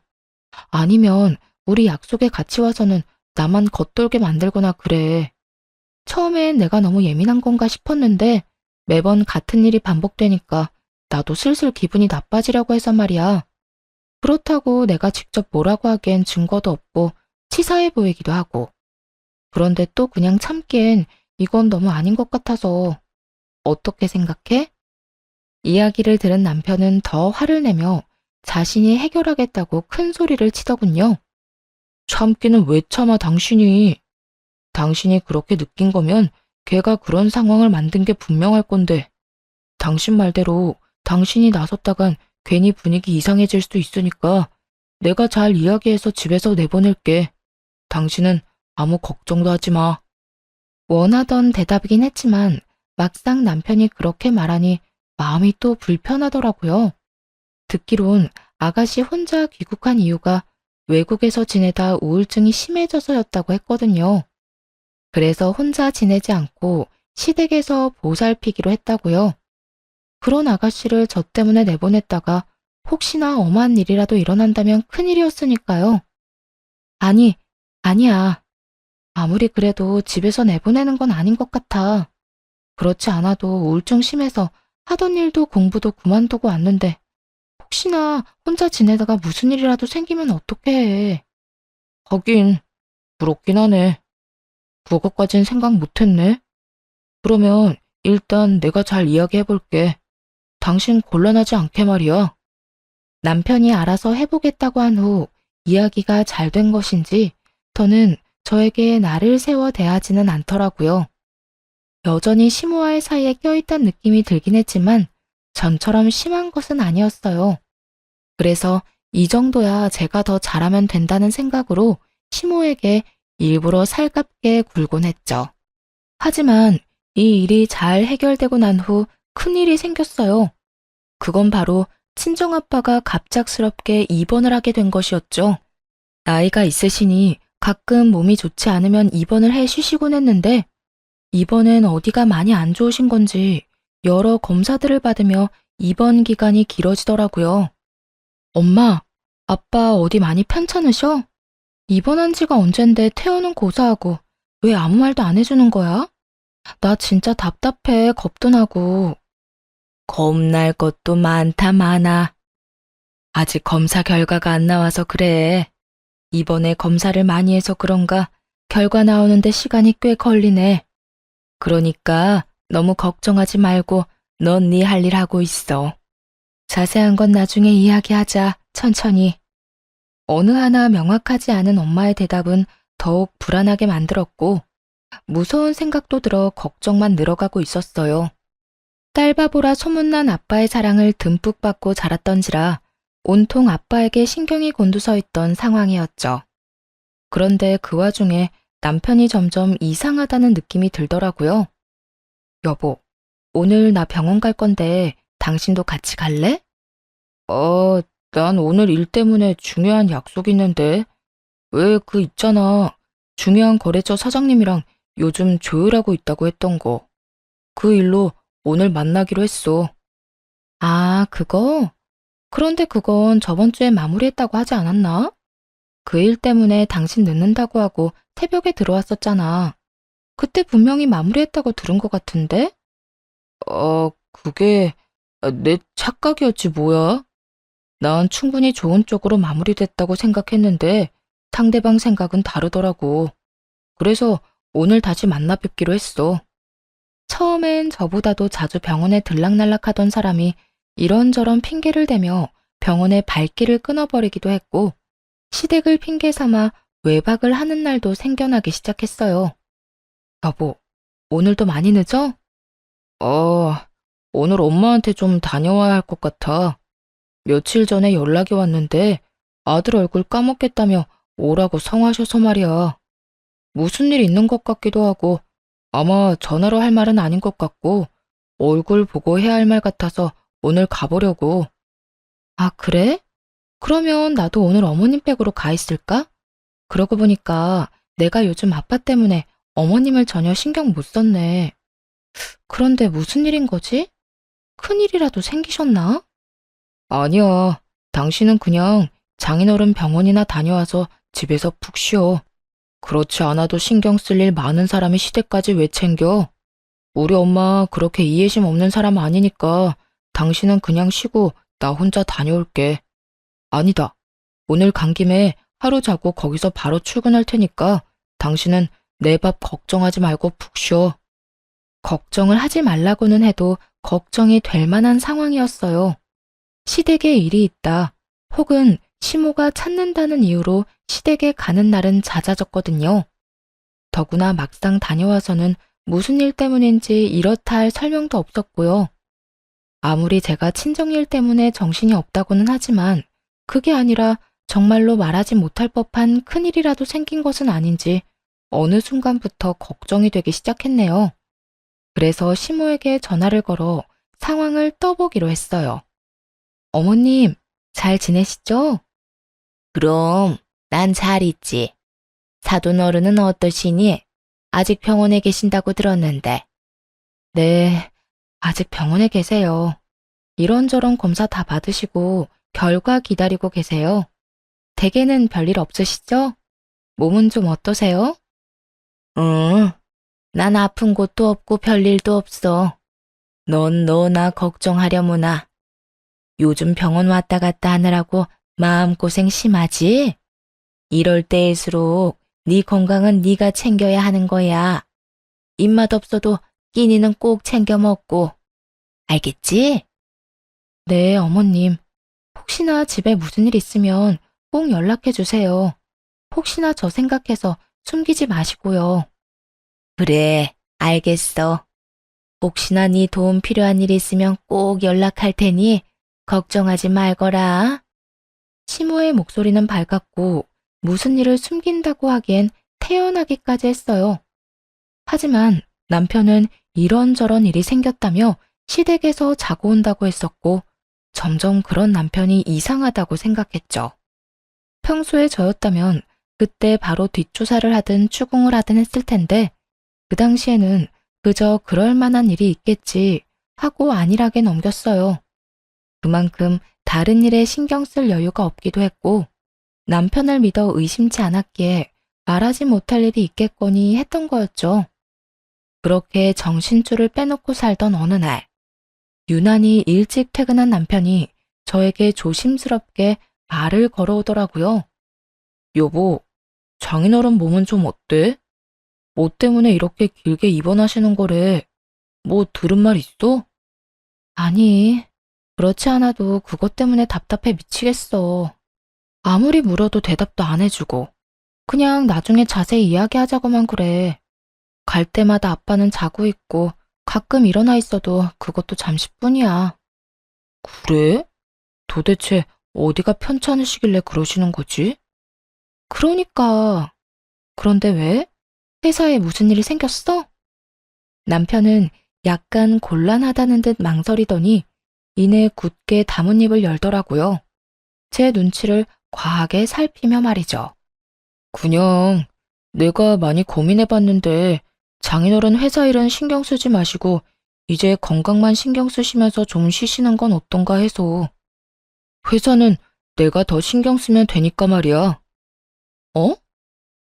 아니면 우리 약속에 같이 와서는 나만 겉돌게 만들거나 그래. 처음엔 내가 너무 예민한 건가 싶었는데 매번 같은 일이 반복되니까 나도 슬슬 기분이 나빠지려고 해서 말이야. 그렇다고 내가 직접 뭐라고 하기엔 증거도 없고 치사해 보이기도 하고. 그런데 또 그냥 참기엔 이건 너무 아닌 것 같아서. 어떻게 생각해? 이야기를 들은 남편은 더 화를 내며 자신이 해결하겠다고 큰 소리를 치더군요. 참기는 왜 참아 당신이. 당신이 그렇게 느낀 거면 걔가 그런 상황을 만든 게 분명할 건데. 당신 말대로 당신이 나섰다간 괜히 분위기 이상해질 수도 있으니까 내가 잘 이야기해서 집에서 내보낼게. 당신은 아무 걱정도 하지 마. 원하던 대답이긴 했지만 막상 남편이 그렇게 말하니 마음이 또 불편하더라고요. 듣기론 아가씨 혼자 귀국한 이유가 외국에서 지내다 우울증이 심해져서였다고 했거든요. 그래서 혼자 지내지 않고 시댁에서 보살피기로 했다고요. 그런 아가씨를 저 때문에 내보냈다가 혹시나 엄한 일이라도 일어난다면 큰일이었으니까요. 아니, 아니야. 아무리 그래도 집에서 내보내는 건 아닌 것 같아. 그렇지 않아도 우울증 심해서 하던 일도 공부도 그만두고 왔는데 혹시나 혼자 지내다가 무슨 일이라도 생기면 어떡해 해. 하긴, 부럽긴 하네. 그것까진 생각 못했네. 그러면 일단 내가 잘 이야기해볼게. 당신 곤란하지 않게 말이야. 남편이 알아서 해보겠다고 한 후 이야기가 잘 된 것인지 더는 저에게 나를 세워 대하지는 않더라고요. 여전히 시모와의 사이에 껴있던 느낌이 들긴 했지만 전처럼 심한 것은 아니었어요. 그래서 이 정도야 제가 더 잘하면 된다는 생각으로 시모에게 일부러 살갑게 굴곤 했죠. 하지만 이 일이 잘 해결되고 난 후 큰일이 생겼어요. 그건 바로 친정아빠가 갑작스럽게 입원을 하게 된 것이었죠. 나이가 있으시니 가끔 몸이 좋지 않으면 입원을 해 쉬시곤 했는데 이번엔 어디가 많이 안 좋으신 건지 여러 검사들을 받으며 입원 기간이 길어지더라고요. 엄마, 아빠 어디 많이 편찮으셔? 입원한 지가 언젠데 퇴원은 고사하고 왜 아무 말도 안 해주는 거야? 나 진짜 답답해, 겁도 나고. 겁날 것도 많다 많아. 아직 검사 결과가 안 나와서 그래. 이번에 검사를 많이 해서 그런가 결과 나오는데 시간이 꽤 걸리네. 그러니까 너무 걱정하지 말고 넌 네 할 일 하고 있어. 자세한 건 나중에 이야기하자, 천천히. 어느 하나 명확하지 않은 엄마의 대답은 더욱 불안하게 만들었고 무서운 생각도 들어 걱정만 늘어가고 있었어요. 딸바보라 소문난 아빠의 사랑을 듬뿍 받고 자랐던지라 온통 아빠에게 신경이 곤두서 있던 상황이었죠. 그런데 그 와중에 남편이 점점 이상하다는 느낌이 들더라고요. 여보, 오늘 나 병원 갈 건데 당신도 같이 갈래? 난 오늘 일 때문에 중요한 약속 있는데. 왜 그 있잖아. 중요한 거래처 사장님이랑 요즘 조율하고 있다고 했던 거. 그 일로 오늘 만나기로 했어. 아, 그거? 그런데 그건 저번 주에 마무리했다고 하지 않았나? 그 일 때문에 당신 늦는다고 하고 새벽에 들어왔었잖아. 그때 분명히 마무리했다고 들은 것 같은데? 그게 내 착각이었지 뭐야? 난 충분히 좋은 쪽으로 마무리됐다고 생각했는데 상대방 생각은 다르더라고. 그래서 오늘 다시 만나 뵙기로 했어. 처음엔 저보다도 자주 병원에 들락날락하던 사람이 이런저런 핑계를 대며 병원의 발길을 끊어버리기도 했고 시댁을 핑계 삼아 외박을 하는 날도 생겨나기 시작했어요. 여보, 오늘도 많이 늦어? 오늘 엄마한테 좀 다녀와야 할 것 같아. 며칠 전에 연락이 왔는데 아들 얼굴 까먹겠다며 오라고 성하셔서 말이야. 무슨 일 있는 것 같기도 하고 아마 전화로 할 말은 아닌 것 같고 얼굴 보고 해야 할 말 같아서 오늘 가보려고. 아, 그래? 그러면 나도 오늘 어머님 댁으로 가 있을까? 그러고 보니까 내가 요즘 아빠 때문에 어머님을 전혀 신경 못 썼네. 그런데 무슨 일인 거지? 큰일이라도 생기셨나? 아니야. 당신은 그냥 장인어른 병원이나 다녀와서 집에서 푹 쉬어. 그렇지 않아도 신경 쓸 일 많은 사람이 시댁까지 왜 챙겨? 우리 엄마 그렇게 이해심 없는 사람 아니니까 당신은 그냥 쉬고 나 혼자 다녀올게. 아니다. 오늘 간 김에 하루 자고 거기서 바로 출근할 테니까 당신은 내 밥 걱정하지 말고 푹 쉬어. 걱정을 하지 말라고는 해도 걱정이 될 만한 상황이었어요. 시댁에 일이 있다. 혹은 시모가 찾는다는 이유로 시댁에 가는 날은 잦아졌거든요. 더구나 막상 다녀와서는 무슨 일 때문인지 이렇다 할 설명도 없었고요. 아무리 제가 친정일 때문에 정신이 없다고는 하지만 그게 아니라 정말로 말하지 못할 법한 큰일이라도 생긴 것은 아닌지 어느 순간부터 걱정이 되기 시작했네요. 그래서 시모에게 전화를 걸어 상황을 떠보기로 했어요. 어머님, 잘 지내시죠? 그럼 난 잘 있지. 사돈 어른은 어떠시니? 아직 병원에 계신다고 들었는데. 네, 아직 병원에 계세요. 이런저런 검사 다 받으시고 결과 기다리고 계세요. 댁에는 별일 없으시죠? 몸은 좀 어떠세요? 응, 난 아픈 곳도 없고 별일도 없어. 넌 너나 걱정하려무나. 요즘 병원 왔다 갔다 하느라고 마음고생 심하지? 이럴 때일수록 네 건강은 네가 챙겨야 하는 거야. 입맛 없어도 끼니는 꼭 챙겨 먹고. 알겠지? 네, 어머님. 혹시나 집에 무슨 일 있으면 꼭 연락해 주세요. 혹시나 저 생각해서 숨기지 마시고요. 그래, 알겠어. 혹시나 네 도움 필요한 일 있으면 꼭 연락할 테니 걱정하지 말거라. 시모의 목소리는 밝았고 무슨 일을 숨긴다고 하기엔 태연하기까지 했어요. 하지만 남편은 이런저런 일이 생겼다며 시댁에서 자고 온다고 했었고 점점 그런 남편이 이상하다고 생각했죠. 평소에 저였다면 그때 바로 뒷조사를 하든 추궁을 하든 했을 텐데 그 당시에는 그저 그럴 만한 일이 있겠지 하고 안일하게 넘겼어요. 그만큼 다른 일에 신경 쓸 여유가 없기도 했고 남편을 믿어 의심치 않았기에 말하지 못할 일이 있겠거니 했던 거였죠. 그렇게 정신줄을 빼놓고 살던 어느 날 유난히 일찍 퇴근한 남편이 저에게 조심스럽게 말을 걸어오더라고요. 여보, 장인어른 몸은 좀 어때? 뭐 때문에 이렇게 길게 입원하시는 거래? 뭐 들은 말 있어? 아니, 그렇지 않아도 그것 때문에 답답해 미치겠어. 아무리 물어도 대답도 안 해주고 그냥 나중에 자세히 이야기하자고만 그래. 갈 때마다 아빠는 자고 있고 가끔 일어나 있어도 그것도 잠시뿐이야. 그래? 도대체 어디가 편찮으시길래 그러시는 거지? 그러니까. 그런데 왜? 회사에 무슨 일이 생겼어? 남편은 약간 곤란하다는 듯 망설이더니 이내 굳게 다문입을 열더라고요. 제 눈치를 과하게 살피며 말이죠. 그냥 내가 많이 고민해봤는데 장인어른 회사 일은 신경 쓰지 마시고 이제 건강만 신경 쓰시면서 좀 쉬시는 건 어떤가 해서. 회사는 내가 더 신경 쓰면 되니까 말이야. 어?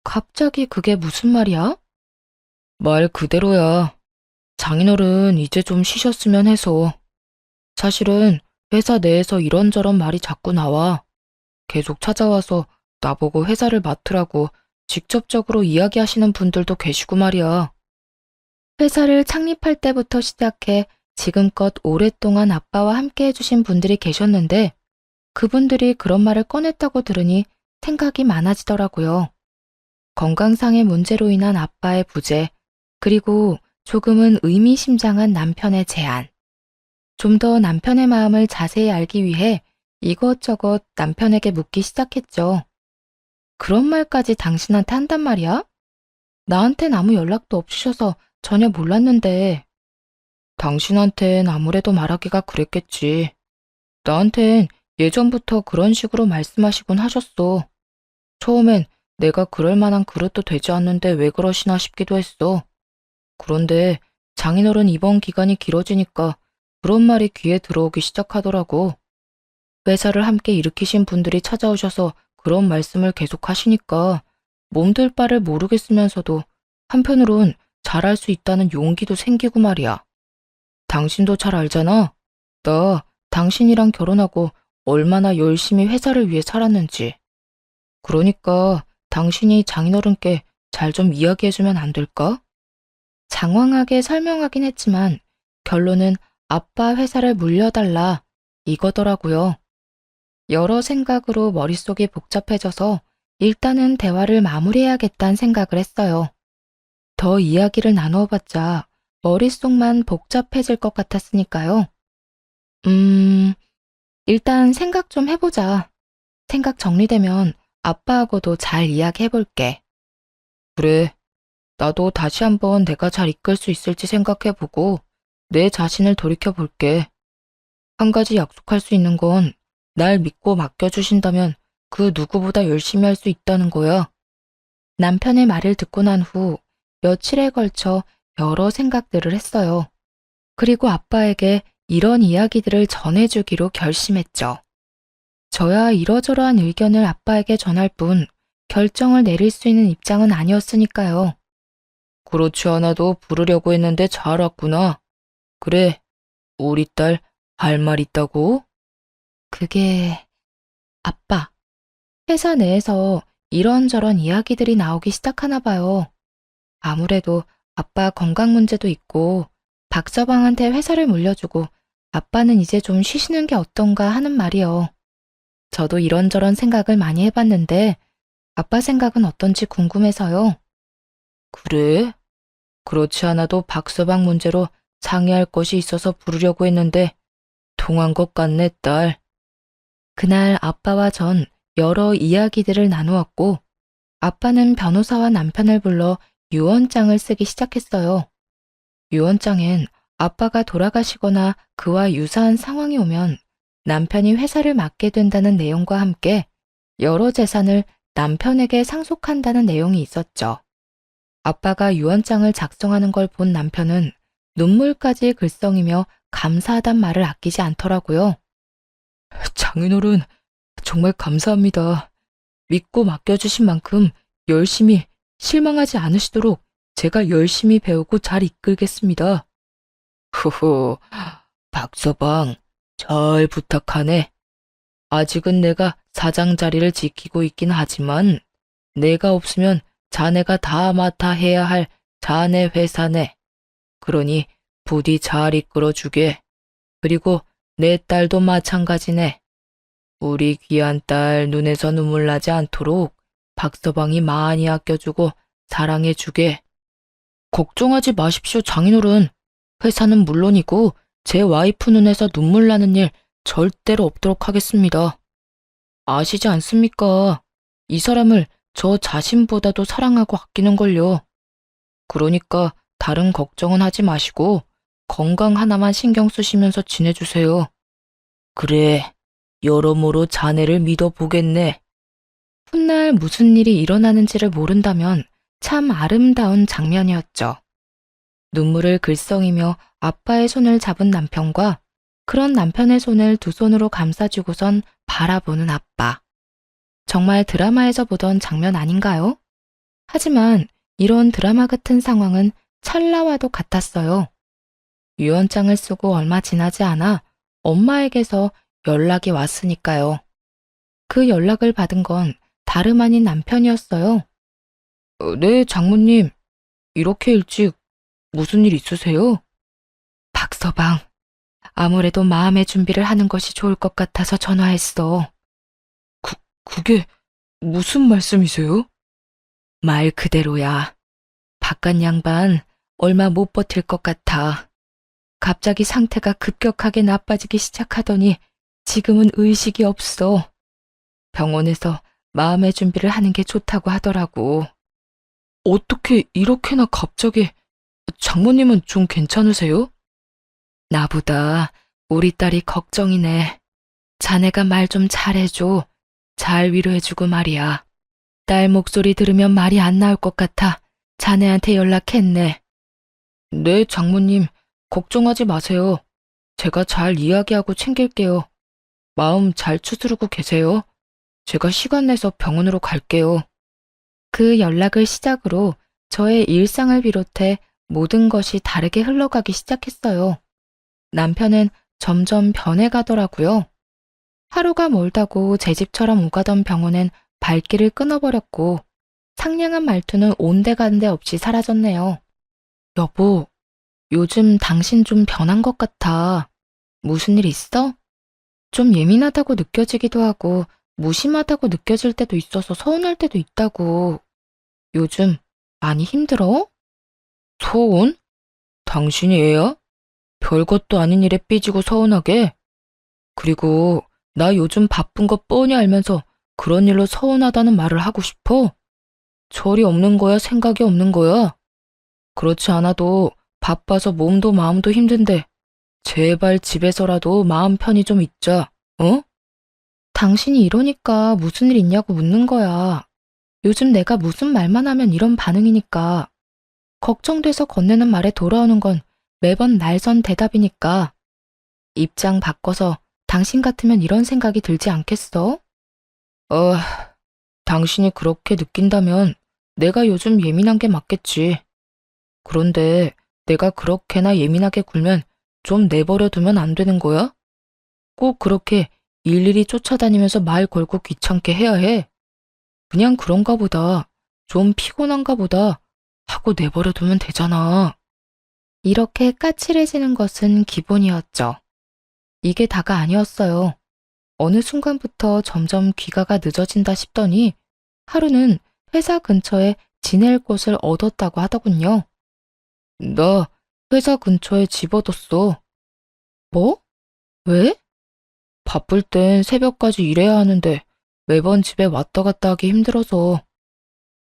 갑자기 그게 무슨 말이야? 말 그대로야. 장인어른 이제 좀 쉬셨으면 해서. 사실은 회사 내에서 이런저런 말이 자꾸 나와. 계속 찾아와서 나보고 회사를 맡으라고 직접적으로 이야기하시는 분들도 계시고 말이야. 회사를 창립할 때부터 시작해 지금껏 오랫동안 아빠와 함께 해주신 분들이 계셨는데 그분들이 그런 말을 꺼냈다고 들으니 생각이 많아지더라고요. 건강상의 문제로 인한 아빠의 부재, 그리고 조금은 의미심장한 남편의 제안. 좀 더 남편의 마음을 자세히 알기 위해 이것저것 남편에게 묻기 시작했죠. 그런 말까지 당신한테 한단 말이야? 나한텐 아무 연락도 없으셔서 전혀 몰랐는데. 당신한텐 아무래도 말하기가 그랬겠지. 나한텐 예전부터 그런 식으로 말씀하시곤 하셨어. 처음엔 내가 그럴 만한 그릇도 되지 않는데 왜 그러시나 싶기도 했어. 그런데 장인어른 입원 기간이 길어지니까 그런 말이 귀에 들어오기 시작하더라고. 회사를 함께 일으키신 분들이 찾아오셔서 그런 말씀을 계속 하시니까 몸둘 바를 모르겠으면서도 한편으론 잘할 수 있다는 용기도 생기고 말이야. 당신도 잘 알잖아. 나 당신이랑 결혼하고 얼마나 열심히 회사를 위해 살았는지. 그러니까 당신이 장인어른께 잘 좀 이야기해주면 안 될까? 장황하게 설명하긴 했지만 결론은 아빠 회사를 물려달라 이거더라고요. 여러 생각으로 머릿속이 복잡해져서 일단은 대화를 마무리해야겠다는 생각을 했어요. 더 이야기를 나누어봤자 머릿속만 복잡해질 것 같았으니까요. 일단 생각 좀 해보자. 생각 정리되면 아빠하고도 잘 이야기해볼게. 그래. 나도 다시 한번 내가 잘 이끌 수 있을지 생각해보고 내 자신을 돌이켜볼게. 한 가지 약속할 수 있는 건 날 믿고 맡겨주신다면 그 누구보다 열심히 할 수 있다는 거야. 남편의 말을 듣고 난 후 며칠에 걸쳐 여러 생각들을 했어요. 그리고 아빠에게 이런 이야기들을 전해주기로 결심했죠. 저야 이러저러한 의견을 아빠에게 전할 뿐 결정을 내릴 수 있는 입장은 아니었으니까요. 그렇지 않아도 부르려고 했는데 잘 왔구나. 그래, 우리 딸 할 말 있다고? 그게 아빠, 회사 내에서 이런저런 이야기들이 나오기 시작하나 봐요. 아무래도 아빠 건강 문제도 있고 박서방한테 회사를 물려주고 아빠는 이제 좀 쉬시는 게 어떤가 하는 말이요. 저도 이런저런 생각을 많이 해봤는데 아빠 생각은 어떤지 궁금해서요. 그래? 그렇지 않아도 박서방 문제로 상의할 것이 있어서 부르려고 했는데 통한 것 같네, 딸. 그날 아빠와 전 여러 이야기들을 나누었고 아빠는 변호사와 남편을 불러 유언장을 쓰기 시작했어요. 유언장엔 아빠가 돌아가시거나 그와 유사한 상황이 오면 남편이 회사를 맡게 된다는 내용과 함께 여러 재산을 남편에게 상속한다는 내용이 있었죠. 아빠가 유언장을 작성하는 걸 본 남편은 눈물까지 글썽이며 감사하단 말을 아끼지 않더라고요. 장인어른, 정말 감사합니다. 믿고 맡겨주신 만큼 열심히 실망하지 않으시도록 제가 열심히 배우고 잘 이끌겠습니다. 후후, 박서방, 잘 부탁하네. 아직은 내가 사장 자리를 지키고 있긴 하지만 내가 없으면 자네가 다 맡아 해야 할 자네 회사네. 그러니 부디 잘 이끌어주게. 그리고 내 딸도 마찬가지네. 우리 귀한 딸 눈에서 눈물 나지 않도록 박서방이 많이 아껴주고 사랑해주게. 걱정하지 마십시오, 장인어른. 회사는 물론이고 제 와이프 눈에서 눈물 나는 일 절대로 없도록 하겠습니다. 아시지 않습니까? 이 사람을 저 자신보다도 사랑하고 아끼는걸요. 그러니까 다른 걱정은 하지 마시고 건강 하나만 신경 쓰시면서 지내주세요. 그래, 여러모로 자네를 믿어보겠네. 훗날 무슨 일이 일어나는지를 모른다면 참 아름다운 장면이었죠. 눈물을 글썽이며 아빠의 손을 잡은 남편과 그런 남편의 손을 두 손으로 감싸주고선 바라보는 아빠. 정말 드라마에서 보던 장면 아닌가요? 하지만 이런 드라마 같은 상황은 찰나와도 같았어요. 유언장을 쓰고 얼마 지나지 않아 엄마에게서 연락이 왔으니까요. 그 연락을 받은 건 다름 아닌 남편이었어요. 네, 장모님. 이렇게 일찍 무슨 일 있으세요? 박서방, 아무래도 마음의 준비를 하는 것이 좋을 것 같아서 전화했어. 그게 무슨 말씀이세요? 말 그대로야. 바깥 양반 얼마 못 버틸 것 같아. 갑자기 상태가 급격하게 나빠지기 시작하더니 지금은 의식이 없어. 병원에서 마음의 준비를 하는 게 좋다고 하더라고. 어떻게 이렇게나 갑자기... 장모님은 좀 괜찮으세요? 나보다 우리 딸이 걱정이네. 자네가 말 좀 잘해줘. 잘 위로해주고 말이야. 딸 목소리 들으면 말이 안 나올 것 같아 자네한테 연락했네. 네, 장모님. 걱정하지 마세요. 제가 잘 이야기하고 챙길게요. 마음 잘 추스르고 계세요. 제가 시간 내서 병원으로 갈게요. 그 연락을 시작으로 저의 일상을 비롯해 모든 것이 다르게 흘러가기 시작했어요. 남편은 점점 변해가더라고요. 하루가 멀다고 제 집처럼 오가던 병원은 발길을 끊어버렸고 상냥한 말투는 온데간데 없이 사라졌네요. 여보, 요즘 당신 좀 변한 것 같아. 무슨 일 있어? 좀 예민하다고 느껴지기도 하고 무심하다고 느껴질 때도 있어서 서운할 때도 있다고. 요즘 많이 힘들어? 서운? 당신이 애야? 별것도 아닌 일에 삐지고 서운하게? 그리고 나 요즘 바쁜 거 뻔히 알면서 그런 일로 서운하다는 말을 하고 싶어? 철이 없는 거야, 생각이 없는 거야? 그렇지 않아도 바빠서 몸도 마음도 힘든데 제발 집에서라도 마음 편히 좀 있자, 어? 당신이 이러니까 무슨 일 있냐고 묻는 거야. 요즘 내가 무슨 말만 하면 이런 반응이니까. 걱정돼서 건네는 말에 돌아오는 건 매번 날선 대답이니까. 입장 바꿔서 당신 같으면 이런 생각이 들지 않겠어? 당신이 그렇게 느낀다면 내가 요즘 예민한 게 맞겠지. 그런데 내가 그렇게나 예민하게 굴면 좀 내버려 두면 안 되는 거야? 꼭 그렇게 일일이 쫓아다니면서 말 걸고 귀찮게 해야 해. 그냥 그런가 보다, 좀 피곤한가 보다 하고 내버려 두면 되잖아. 이렇게 까칠해지는 것은 기본이었죠. 이게 다가 아니었어요. 어느 순간부터 점점 귀가가 늦어진다 싶더니 하루는 회사 근처에 지낼 곳을 얻었다고 하더군요. 나 회사 근처에 집 얻었어. 뭐? 왜? 바쁠 땐 새벽까지 일해야 하는데 매번 집에 왔다 갔다 하기 힘들어서.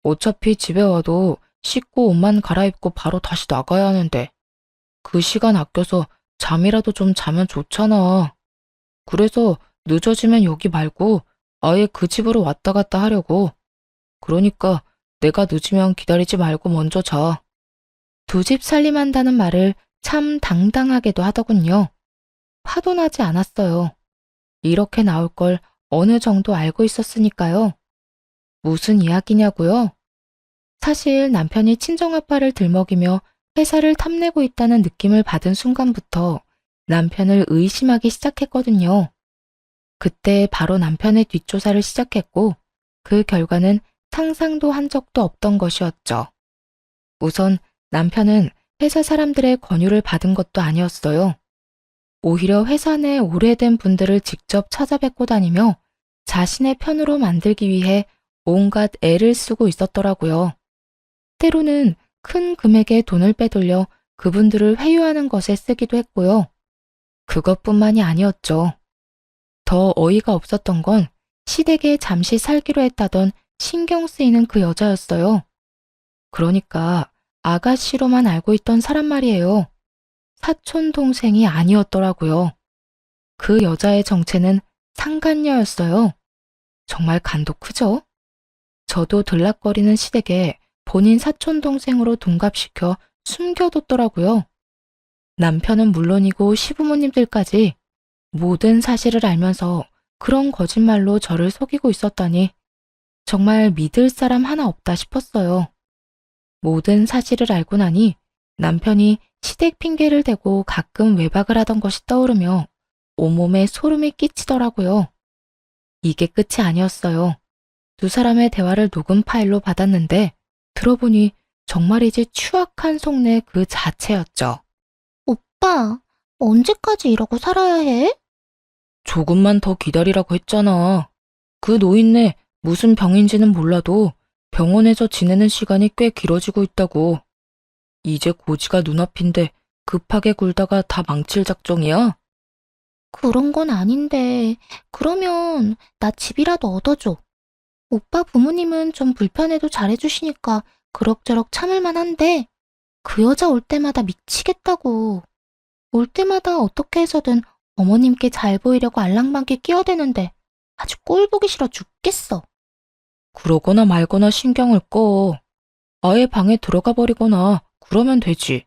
어차피 집에 와도 씻고 옷만 갈아입고 바로 다시 나가야 하는데 그 시간 아껴서 잠이라도 좀 자면 좋잖아. 그래서 늦어지면 여기 말고 아예 그 집으로 왔다 갔다 하려고. 그러니까 내가 늦으면 기다리지 말고 먼저 자. 두 집 살림한다는 말을 참 당당하게도 하더군요. 화도 나지 않았어요. 이렇게 나올 걸 어느 정도 알고 있었으니까요. 무슨 이야기냐고요? 사실 남편이 친정아빠를 들먹이며 회사를 탐내고 있다는 느낌을 받은 순간부터 남편을 의심하기 시작했거든요. 그때 바로 남편의 뒷조사를 시작했고 그 결과는 상상도 한 적도 없던 것이었죠. 우선 남편은 회사 사람들의 권유를 받은 것도 아니었어요. 오히려 회사 내 오래된 분들을 직접 찾아뵙고 다니며 자신의 편으로 만들기 위해 온갖 애를 쓰고 있었더라고요. 때로는 큰 금액의 돈을 빼돌려 그분들을 회유하는 것에 쓰기도 했고요. 그것뿐만이 아니었죠. 더 어이가 없었던 건 시댁에 잠시 살기로 했다던 신경 쓰이는 그 여자였어요. 그러니까 아가씨로만 알고 있던 사람 말이에요. 사촌 동생이 아니었더라고요. 그 여자의 정체는 상간녀였어요. 정말 간도 크죠? 저도 들락거리는 시댁에 본인 사촌 동생으로 동갑시켜 숨겨뒀더라고요. 남편은 물론이고 시부모님들까지 모든 사실을 알면서 그런 거짓말로 저를 속이고 있었다니 정말 믿을 사람 하나 없다 싶었어요. 모든 사실을 알고 나니 남편이 시댁 핑계를 대고 가끔 외박을 하던 것이 떠오르며 온몸에 소름이 끼치더라고요. 이게 끝이 아니었어요. 두 사람의 대화를 녹음 파일로 받았는데 들어보니 정말이지 추악한 속내 그 자체였죠. 오빠, 언제까지 이러고 살아야 해? 조금만 더 기다리라고 했잖아. 그 노인네 무슨 병인지는 몰라도 병원에서 지내는 시간이 꽤 길어지고 있다고. 이제 고지가 눈앞인데 급하게 굴다가 다 망칠 작정이야? 그런 건 아닌데, 그러면 나 집이라도 얻어줘. 오빠 부모님은 좀 불편해도 잘해주시니까 그럭저럭 참을만 한데, 그 여자 올 때마다 미치겠다고. 올 때마다 어떻게 해서든 어머님께 잘 보이려고 알랑방귀 끼어대는데 아주 꼴 보기 싫어 죽겠어. 그러거나 말거나 신경을 꺼. 아예 방에 들어가 버리거나 그러면 되지.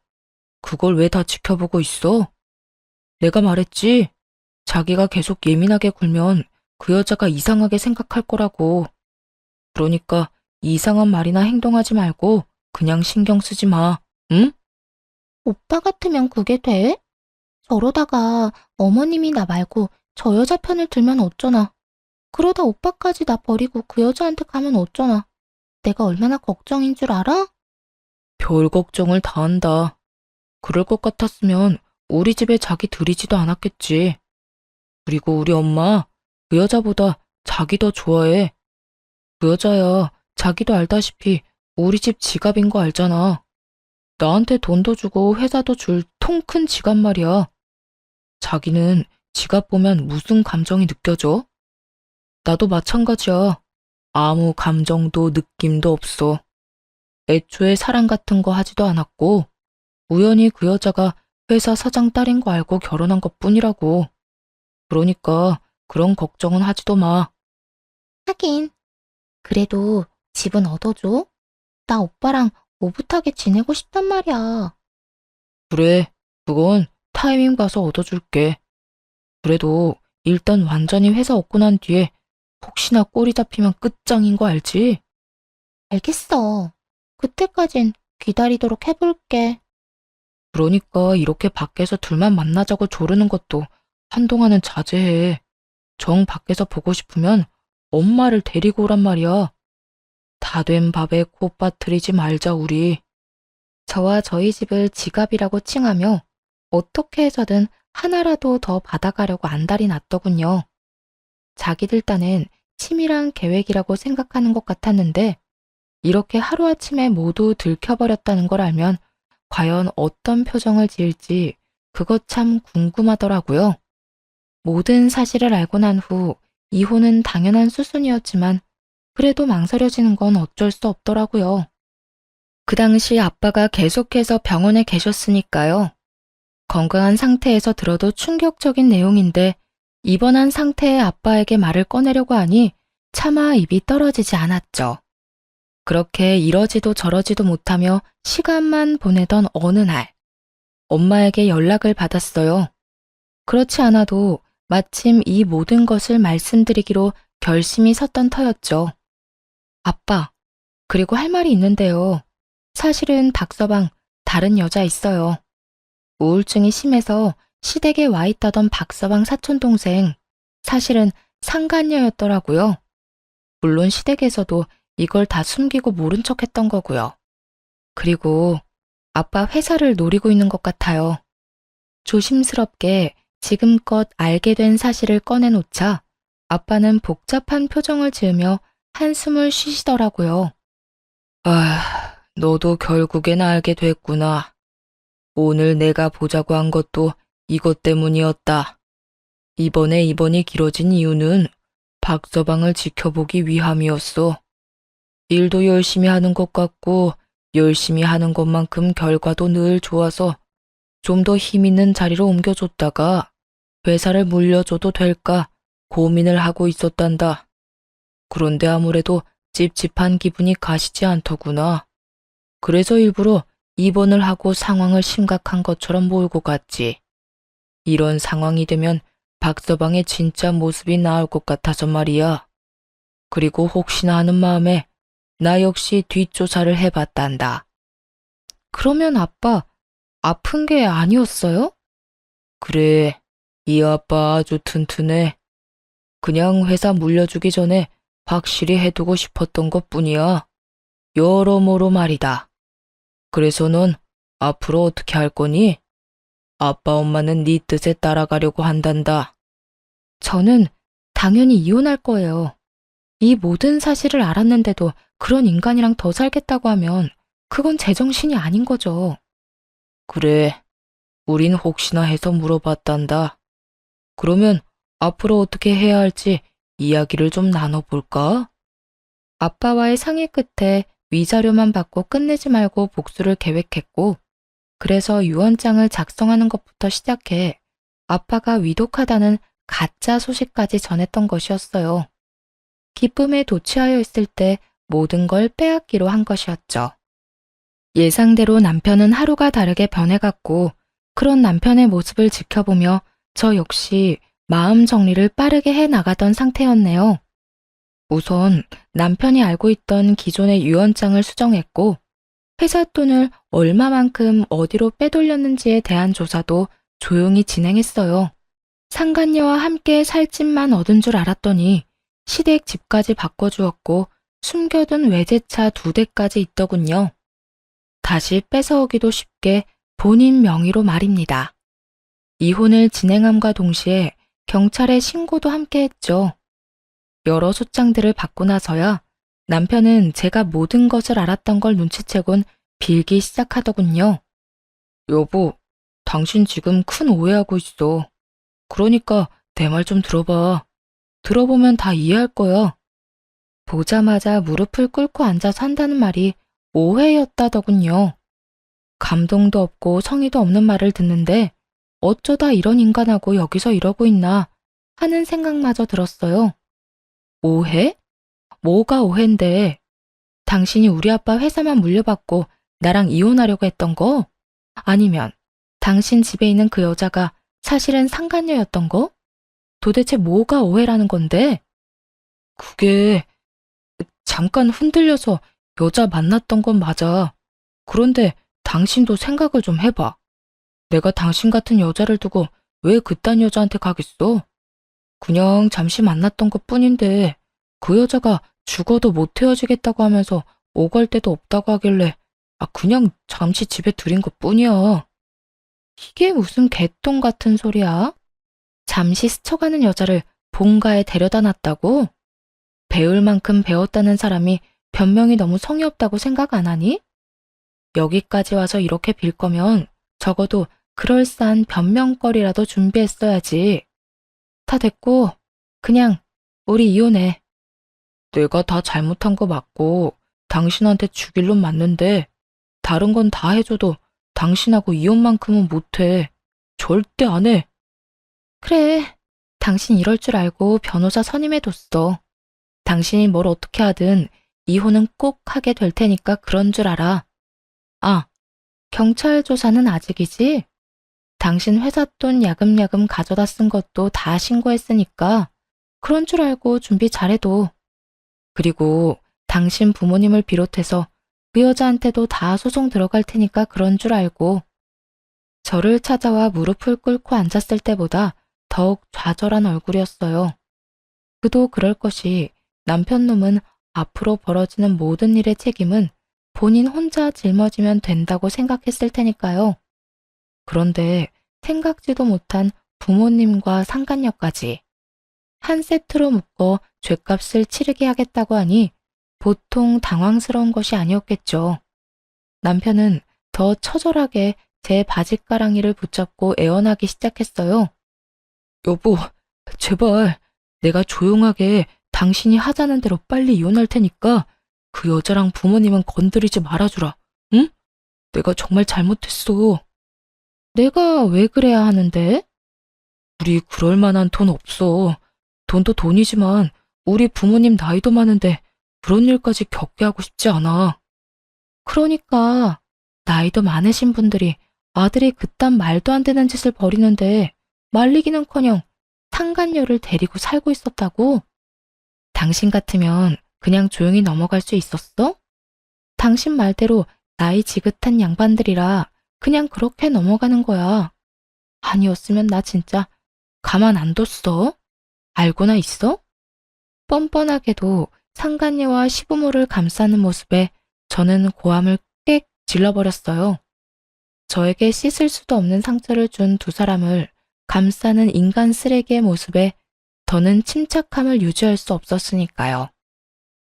그걸 왜 다 지켜보고 있어? 내가 말했지. 자기가 계속 예민하게 굴면 그 여자가 이상하게 생각할 거라고. 그러니까 이상한 말이나 행동하지 말고 그냥 신경 쓰지 마. 응? 오빠 같으면 그게 돼? 저러다가 어머님이 나 말고 저 여자 편을 들면 어쩌나. 그러다 오빠까지 나 버리고 그 여자한테 가면 어쩌나. 내가 얼마나 걱정인 줄 알아? 별 걱정을 다 한다. 그럴 것 같았으면 우리 집에 자기 들이지도 않았겠지. 그리고 우리 엄마 그 여자보다 자기 더 좋아해. 그 여자야 자기도 알다시피 우리 집 지갑인 거 알잖아. 나한테 돈도 주고 회사도 줄 통 큰 지갑 말이야. 자기는 지갑 보면 무슨 감정이 느껴져? 나도 마찬가지야. 아무 감정도 느낌도 없어. 애초에 사랑 같은 거 하지도 않았고 우연히 그 여자가 회사 사장 딸인 거 알고 결혼한 것뿐이라고. 그러니까 그런 걱정은 하지도 마. 하긴, 그래도 집은 얻어줘. 나 오빠랑 오붓하게 지내고 싶단 말이야. 그래, 그건 타이밍 봐서 얻어줄게. 그래도 일단 완전히 회사 얻고 난 뒤에 혹시나 꼬리 잡히면 끝장인 거 알지? 알겠어. 그때까진 기다리도록 해볼게. 그러니까 이렇게 밖에서 둘만 만나자고 조르는 것도 한동안은 자제해. 정 밖에서 보고 싶으면 엄마를 데리고 오란 말이야. 다 된 밥에 코 빠뜨리지 말자, 우리. 저와 저희 집을 지갑이라고 칭하며 어떻게 해서든 하나라도 더 받아가려고 안달이 났더군요. 자기들 딴엔 치밀한 계획이라고 생각하는 것 같았는데 이렇게 하루아침에 모두 들켜버렸다는 걸 알면 과연 어떤 표정을 지을지 그것 참 궁금하더라고요. 모든 사실을 알고 난 후 이혼은 당연한 수순이었지만 그래도 망설여지는 건 어쩔 수 없더라고요. 그 당시 아빠가 계속해서 병원에 계셨으니까요. 건강한 상태에서 들어도 충격적인 내용인데 입원한 상태의 아빠에게 말을 꺼내려고 하니 차마 입이 떨어지지 않았죠. 그렇게 이러지도 저러지도 못하며 시간만 보내던 어느 날, 엄마에게 연락을 받았어요. 그렇지 않아도 마침 이 모든 것을 말씀드리기로 결심이 섰던 터였죠. 아빠, 그리고 할 말이 있는데요. 사실은 박서방 다른 여자 있어요. 우울증이 심해서 시댁에 와 있다던 박서방 사촌동생, 사실은 상간녀였더라고요. 물론 시댁에서도 이걸 다 숨기고 모른 척 했던 거고요. 그리고 아빠 회사를 노리고 있는 것 같아요. 조심스럽게 지금껏 알게 된 사실을 꺼내놓자 아빠는 복잡한 표정을 지으며 한숨을 쉬시더라고요. 아, 너도 결국엔 알게 됐구나. 오늘 내가 보자고 한 것도 이것 때문이었다. 이번에 입원이 길어진 이유는 박서방을 지켜보기 위함이었어. 일도 열심히 하는 것 같고 열심히 하는 것만큼 결과도 늘 좋아서 좀 더 힘 있는 자리로 옮겨줬다가 회사를 물려줘도 될까 고민을 하고 있었단다. 그런데 아무래도 찝찝한 기분이 가시지 않더구나. 그래서 일부러 입원을 하고 상황을 심각한 것처럼 몰고 갔지. 이런 상황이 되면 박서방의 진짜 모습이 나올 것 같아서 말이야. 그리고 혹시나 하는 마음에 나 역시 뒷조사를 해봤단다. 그러면 아빠, 아픈 게 아니었어요? 그래, 이 아빠 아주 튼튼해. 그냥 회사 물려주기 전에 확실히 해두고 싶었던 것뿐이야. 여러모로 말이다. 그래서 넌 앞으로 어떻게 할 거니? 아빠 엄마는 네 뜻에 따라가려고 한단다. 저는 당연히 이혼할 거예요. 이 모든 사실을 알았는데도 그런 인간이랑 더 살겠다고 하면 그건 제정신이 아닌 거죠. 그래, 우린 혹시나 해서 물어봤단다. 그러면 앞으로 어떻게 해야 할지 이야기를 좀 나눠볼까? 아빠와의 상의 끝에 위자료만 받고 끝내지 말고 복수를 계획했고, 그래서 유언장을 작성하는 것부터 시작해 아빠가 위독하다는 가짜 소식까지 전했던 것이었어요. 기쁨에 도취하여 있을 때 모든 걸 빼앗기로 한 것이었죠. 예상대로 남편은 하루가 다르게 변해갔고, 그런 남편의 모습을 지켜보며 저 역시 마음 정리를 빠르게 해 나가던 상태였네요. 우선 남편이 알고 있던 기존의 유언장을 수정했고, 회사 돈을 얼마만큼 어디로 빼돌렸는지에 대한 조사도 조용히 진행했어요. 상간녀와 함께 살 집만 얻은 줄 알았더니 시댁 집까지 바꿔주었고 숨겨둔 외제차 2대까지 있더군요. 다시 뺏어오기도 쉽게 본인 명의로 말입니다. 이혼을 진행함과 동시에 경찰에 신고도 함께 했죠. 여러 소장들을 받고 나서야 남편은 제가 모든 것을 알았던 걸 눈치채곤 빌기 시작하더군요. 여보, 당신 지금 큰 오해하고 있어. 그러니까 내 말 좀 들어봐. 들어보면 다 이해할 거야. 보자마자 무릎을 꿇고 앉아서 한다는 말이 오해였다더군요. 감동도 없고 성의도 없는 말을 듣는데 어쩌다 이런 인간하고 여기서 이러고 있나 하는 생각마저 들었어요. 오해? 뭐가 오해인데? 당신이 우리 아빠 회사만 물려받고 나랑 이혼하려고 했던 거? 아니면 당신 집에 있는 그 여자가 사실은 상간녀였던 거? 도대체 뭐가 오해라는 건데? 그게 잠깐 흔들려서 여자 만났던 건 맞아. 그런데 당신도 생각을 좀 해봐. 내가 당신 같은 여자를 두고 왜 그딴 여자한테 가겠어? 그냥 잠시 만났던 것 뿐인데 그 여자가 죽어도 못 헤어지겠다고 하면서 오갈 데도 없다고 하길래 그냥 잠시 집에 들인 것 뿐이야. 이게 무슨 개똥 같은 소리야? 잠시 스쳐가는 여자를 본가에 데려다 놨다고? 배울 만큼 배웠다는 사람이 변명이 너무 성의 없다고 생각 안 하니? 여기까지 와서 이렇게 빌 거면 적어도 그럴싸한 변명거리라도 준비했어야지. 다 됐고, 그냥 우리 이혼해. 내가 다 잘못한 거 맞고 당신한테 주길 놈 맞는데 다른 건 다 해줘도 당신하고 이혼만큼은 못해. 절대 안 해. 그래, 당신 이럴 줄 알고 변호사 선임해뒀어. 당신이 뭘 어떻게 하든 이혼은 꼭 하게 될 테니까 그런 줄 알아. 경찰 조사는 아직이지? 당신 회사 돈 야금야금 가져다 쓴 것도 다 신고했으니까 그런 줄 알고 준비 잘해둬. 그리고 당신 부모님을 비롯해서 그 여자한테도 다 소송 들어갈 테니까 그런 줄 알고. 저를 찾아와 무릎을 꿇고 앉았을 때보다 더욱 좌절한 얼굴이었어요. 그도 그럴 것이 남편놈은 앞으로 벌어지는 모든 일의 책임은 본인 혼자 짊어지면 된다고 생각했을 테니까요. 그런데 생각지도 못한 부모님과 상간녀까지 한 세트로 묶어 죗값을 치르게 하겠다고 하니 보통 당황스러운 것이 아니었겠죠. 남편은 더 처절하게 제 바짓가랑이를 붙잡고 애원하기 시작했어요. 여보, 제발 내가 조용하게 당신이 하자는 대로 빨리 이혼할 테니까 그 여자랑 부모님은 건드리지 말아주라. 응? 내가 정말 잘못했어. 내가 왜 그래야 하는데? 우리 그럴 만한 돈 없어. 돈도 돈이지만 우리 부모님 나이도 많은데 그런 일까지 겪게 하고 싶지 않아. 그러니까 나이도 많으신 분들이 아들이 그딴 말도 안 되는 짓을 벌이는데 말리기는커녕 상간녀를 데리고 살고 있었다고? 당신 같으면 그냥 조용히 넘어갈 수 있었어? 당신 말대로 나이 지긋한 양반들이라 그냥 그렇게 넘어가는 거야. 아니었으면 나 진짜 가만 안 뒀어. 알고나 있어? 뻔뻔하게도 상간녀와 시부모를 감싸는 모습에 저는 고함을 꽥 질러버렸어요. 저에게 씻을 수도 없는 상처를 준 두 사람을 감싸는 인간 쓰레기의 모습에 더는 침착함을 유지할 수 없었으니까요.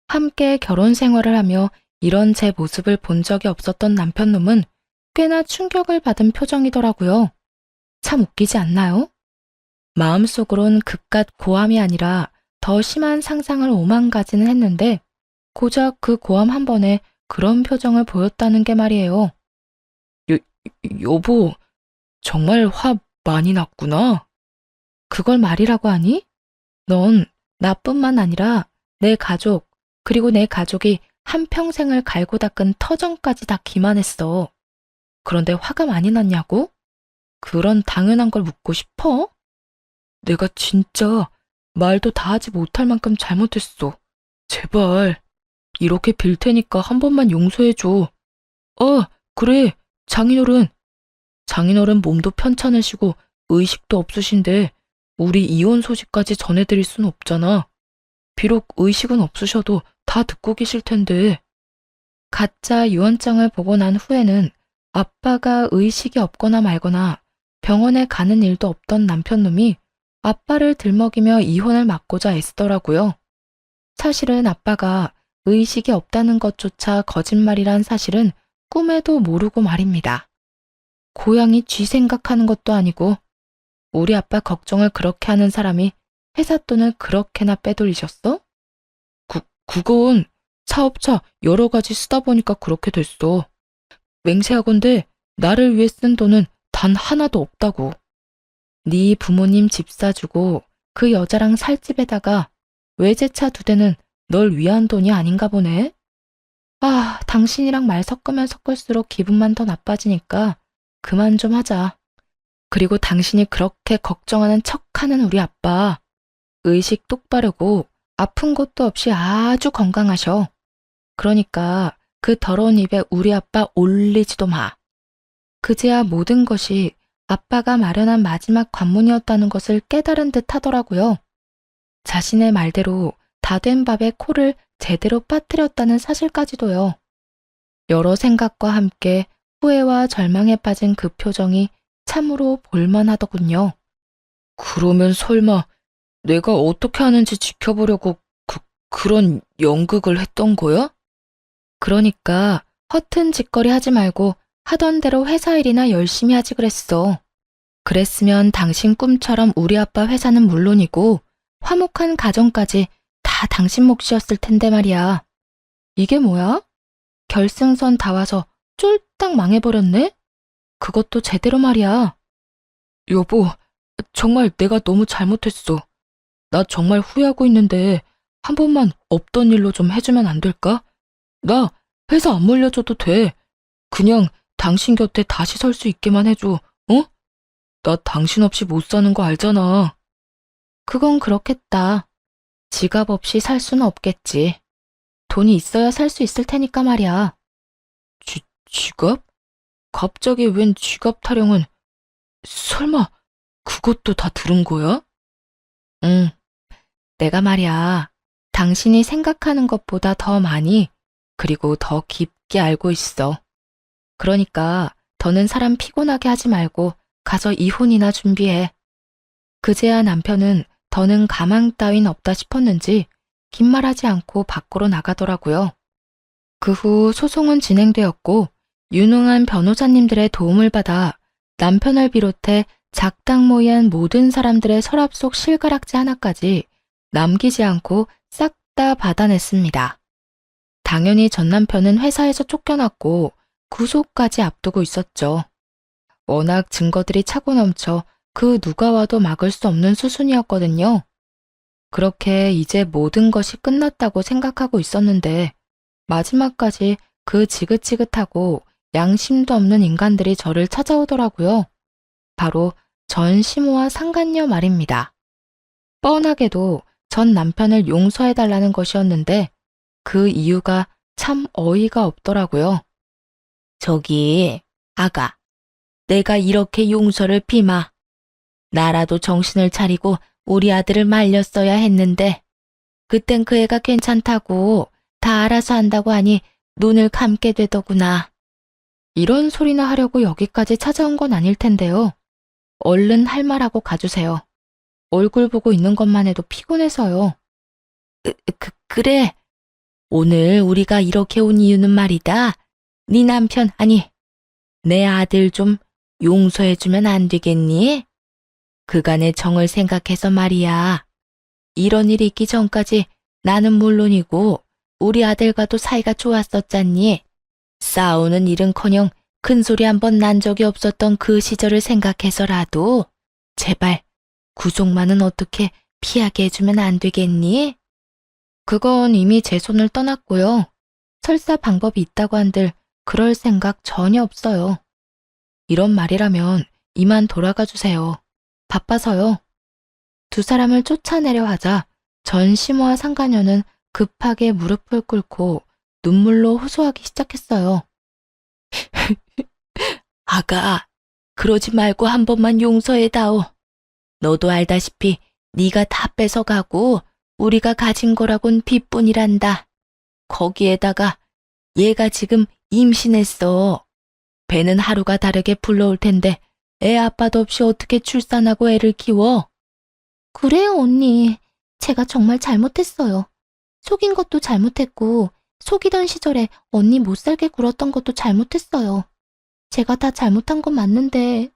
함께 결혼 생활을 하며 이런 제 모습을 본 적이 없었던 남편놈은 꽤나 충격을 받은 표정이더라고요. 참 웃기지 않나요? 마음속으론 그깟 고함이 아니라 더 심한 상상을 오만 가지는 했는데 고작 그 고함 한 번에 그런 표정을 보였다는 게 말이에요. 여보, 정말 화 많이 났구나. 그걸 말이라고 하니? 넌 나뿐만 아니라 내 가족, 그리고 내 가족이 한평생을 갈고 닦은 터전까지 다 기만했어. 그런데 화가 많이 났냐고? 그런 당연한 걸 묻고 싶어? 내가 진짜 말도 다 하지 못할 만큼 잘못했어. 제발 이렇게 빌 테니까 한 번만 용서해줘. 그래, 장인어른. 장인어른 몸도 편찮으시고 의식도 없으신데 우리 이혼 소식까지 전해드릴 순 없잖아. 비록 의식은 없으셔도 다 듣고 계실 텐데. 가짜 유언장을 보고 난 후에는 아빠가 의식이 없거나 말거나 병원에 가는 일도 없던 남편놈이 아빠를 들먹이며 이혼을 막고자 애쓰더라고요. 사실은 아빠가 의식이 없다는 것조차 거짓말이란 사실은 꿈에도 모르고 말입니다. 고양이 쥐 생각하는 것도 아니고 우리 아빠 걱정을 그렇게 하는 사람이 회사 돈을 그렇게나 빼돌리셨어? 그건 사업차 여러 가지 쓰다 보니까 그렇게 됐어. 맹세하건대 나를 위해 쓴 돈은 단 하나도 없다고. 네 부모님 집 사주고 그 여자랑 살 집에다가 외제차 2대는 널 위한 돈이 아닌가 보네. 아, 당신이랑 말 섞으면 섞을수록 기분만 더 나빠지니까 그만 좀 하자. 그리고 당신이 그렇게 걱정하는 척하는 우리 아빠. 의식 똑바르고 아픈 것도 없이 아주 건강하셔. 그러니까 그 더러운 입에 우리 아빠 올리지도 마. 그제야 모든 것이 아빠가 마련한 마지막 관문이었다는 것을 깨달은 듯 하더라고요. 자신의 말대로 다 된 밥에 코를 제대로 빠뜨렸다는 사실까지도요. 여러 생각과 함께 후회와 절망에 빠진 그 표정이 참으로 볼만하더군요. 그러면 설마 내가 어떻게 하는지 지켜보려고 그런 연극을 했던 거야? 그러니까 허튼 짓거리 하지 말고 하던 대로 회사 일이나 열심히 하지 그랬어. 그랬으면 당신 꿈처럼 우리 아빠 회사는 물론이고 화목한 가정까지 다 당신 몫이었을 텐데 말이야. 이게 뭐야? 결승선 다 와서 쫄딱 망해버렸네? 그것도 제대로 말이야. 여보, 정말 내가 너무 잘못했어. 나 정말 후회하고 있는데 한 번만 없던 일로 좀 해주면 안 될까? 나 회사 안 물려줘도 돼. 그냥 당신 곁에 다시 설 수 있게만 해줘, 어? 나 당신 없이 못 사는 거 알잖아. 그건 그렇겠다. 지갑 없이 살 수는 없겠지. 돈이 있어야 살 수 있을 테니까 말이야. 지갑? 갑자기 웬 지갑 타령은, 설마 그것도 다 들은 거야? 응. 내가 말이야, 당신이 생각하는 것보다 더 많이, 그리고 더 깊게 알고 있어. 그러니까 더는 사람 피곤하게 하지 말고 가서 이혼이나 준비해. 그제야 남편은 더는 가망 따윈 없다 싶었는지 긴 말하지 않고 밖으로 나가더라고요. 그 후 소송은 진행되었고 유능한 변호사님들의 도움을 받아 남편을 비롯해 작당모이한 모든 사람들의 서랍 속 실가락지 하나까지 남기지 않고 싹 다 받아냈습니다. 당연히 전 남편은 회사에서 쫓겨났고 구속까지 앞두고 있었죠. 워낙 증거들이 차고 넘쳐 그 누가 와도 막을 수 없는 수순이었거든요. 그렇게 이제 모든 것이 끝났다고 생각하고 있었는데 마지막까지 그 지긋지긋하고 양심도 없는 인간들이 저를 찾아오더라고요. 바로 전 시모와 상간녀 말입니다. 뻔하게도 전 남편을 용서해달라는 것이었는데 그 이유가 참 어이가 없더라고요. 저기, 아가, 내가 이렇게 용서를 비마. 나라도 정신을 차리고 우리 아들을 말렸어야 했는데, 그땐 그 애가 괜찮다고 다 알아서 한다고 하니 눈을 감게 되더구나. 이런 소리나 하려고 여기까지 찾아온 건 아닐 텐데요. 얼른 할 말하고 가주세요. 얼굴 보고 있는 것만 해도 피곤해서요. 그래. 오늘 우리가 이렇게 온 이유는 말이다. 네 남편, 아니, 내 아들 좀 용서해주면 안 되겠니? 그간의 정을 생각해서 말이야. 이런 일이 있기 전까지 나는 물론이고 우리 아들과도 사이가 좋았었잖니. 싸우는 일은커녕 큰소리 한 번 난 적이 없었던 그 시절을 생각해서라도 제발 구속만은 어떻게 피하게 해주면 안 되겠니? 그건 이미 제 손을 떠났고요. 설사 방법이 있다고 한들 그럴 생각 전혀 없어요. 이런 말이라면 이만 돌아가 주세요. 바빠서요. 두 사람을 쫓아내려 하자 전 시모와 상가녀는 급하게 무릎을 꿇고 눈물로 호소하기 시작했어요. 아가, 그러지 말고 한 번만 용서해다오. 너도 알다시피 네가 다 뺏어가고 우리가 가진 거라곤 빚뿐이란다. 거기에다가 얘가 지금 임신했어. 배는 하루가 다르게 불러올 텐데 애 아빠도 없이 어떻게 출산하고 애를 키워? 그래요, 언니. 제가 정말 잘못했어요. 속인 것도 잘못했고, 속이던 시절에 언니 못 살게 굴었던 것도 잘못했어요. 제가 다 잘못한 건 맞는데,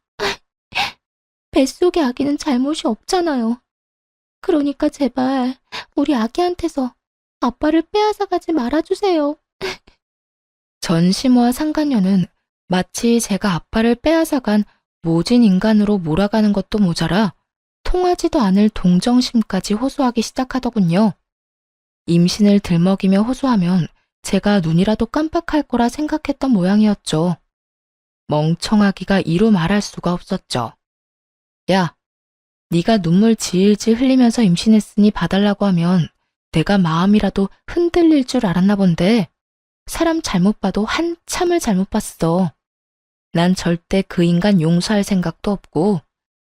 뱃속의 아기는 잘못이 없잖아요. 그러니까 제발 우리 아기한테서 아빠를 빼앗아가지 말아주세요. 전 시모와 상간녀는 마치 제가 아빠를 빼앗아간 모진 인간으로 몰아가는 것도 모자라 통하지도 않을 동정심까지 호소하기 시작하더군요. 임신을 들먹이며 호소하면 제가 눈이라도 깜빡할 거라 생각했던 모양이었죠. 멍청하기가 이루 말할 수가 없었죠. 야, 네가 눈물 질질 흘리면서 임신했으니 봐달라고 하면 내가 마음이라도 흔들릴 줄 알았나 본데 사람 잘못 봐도 한참을 잘못 봤어. 난 절대 그 인간 용서할 생각도 없고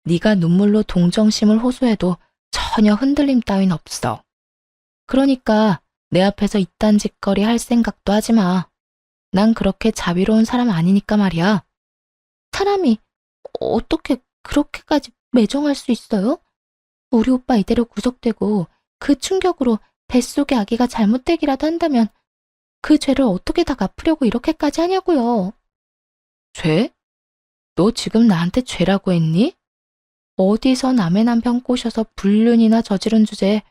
네가 눈물로 동정심을 호소해도 전혀 흔들림 따윈 없어. 그러니까 내 앞에서 이딴 짓거리 할 생각도 하지 마. 난 그렇게 자비로운 사람 아니니까 말이야. 사람이 어떻게 그렇게까지 매정할 수 있어요? 우리 오빠 이대로 구속되고 그 충격으로 뱃속의 아기가 잘못되기라도 한다면 그 죄를 어떻게 다 갚으려고 이렇게까지 하냐고요. 죄? 너 지금 나한테 죄라고 했니? 어디서 남의 남편 꼬셔서 불륜이나 저지른 주제에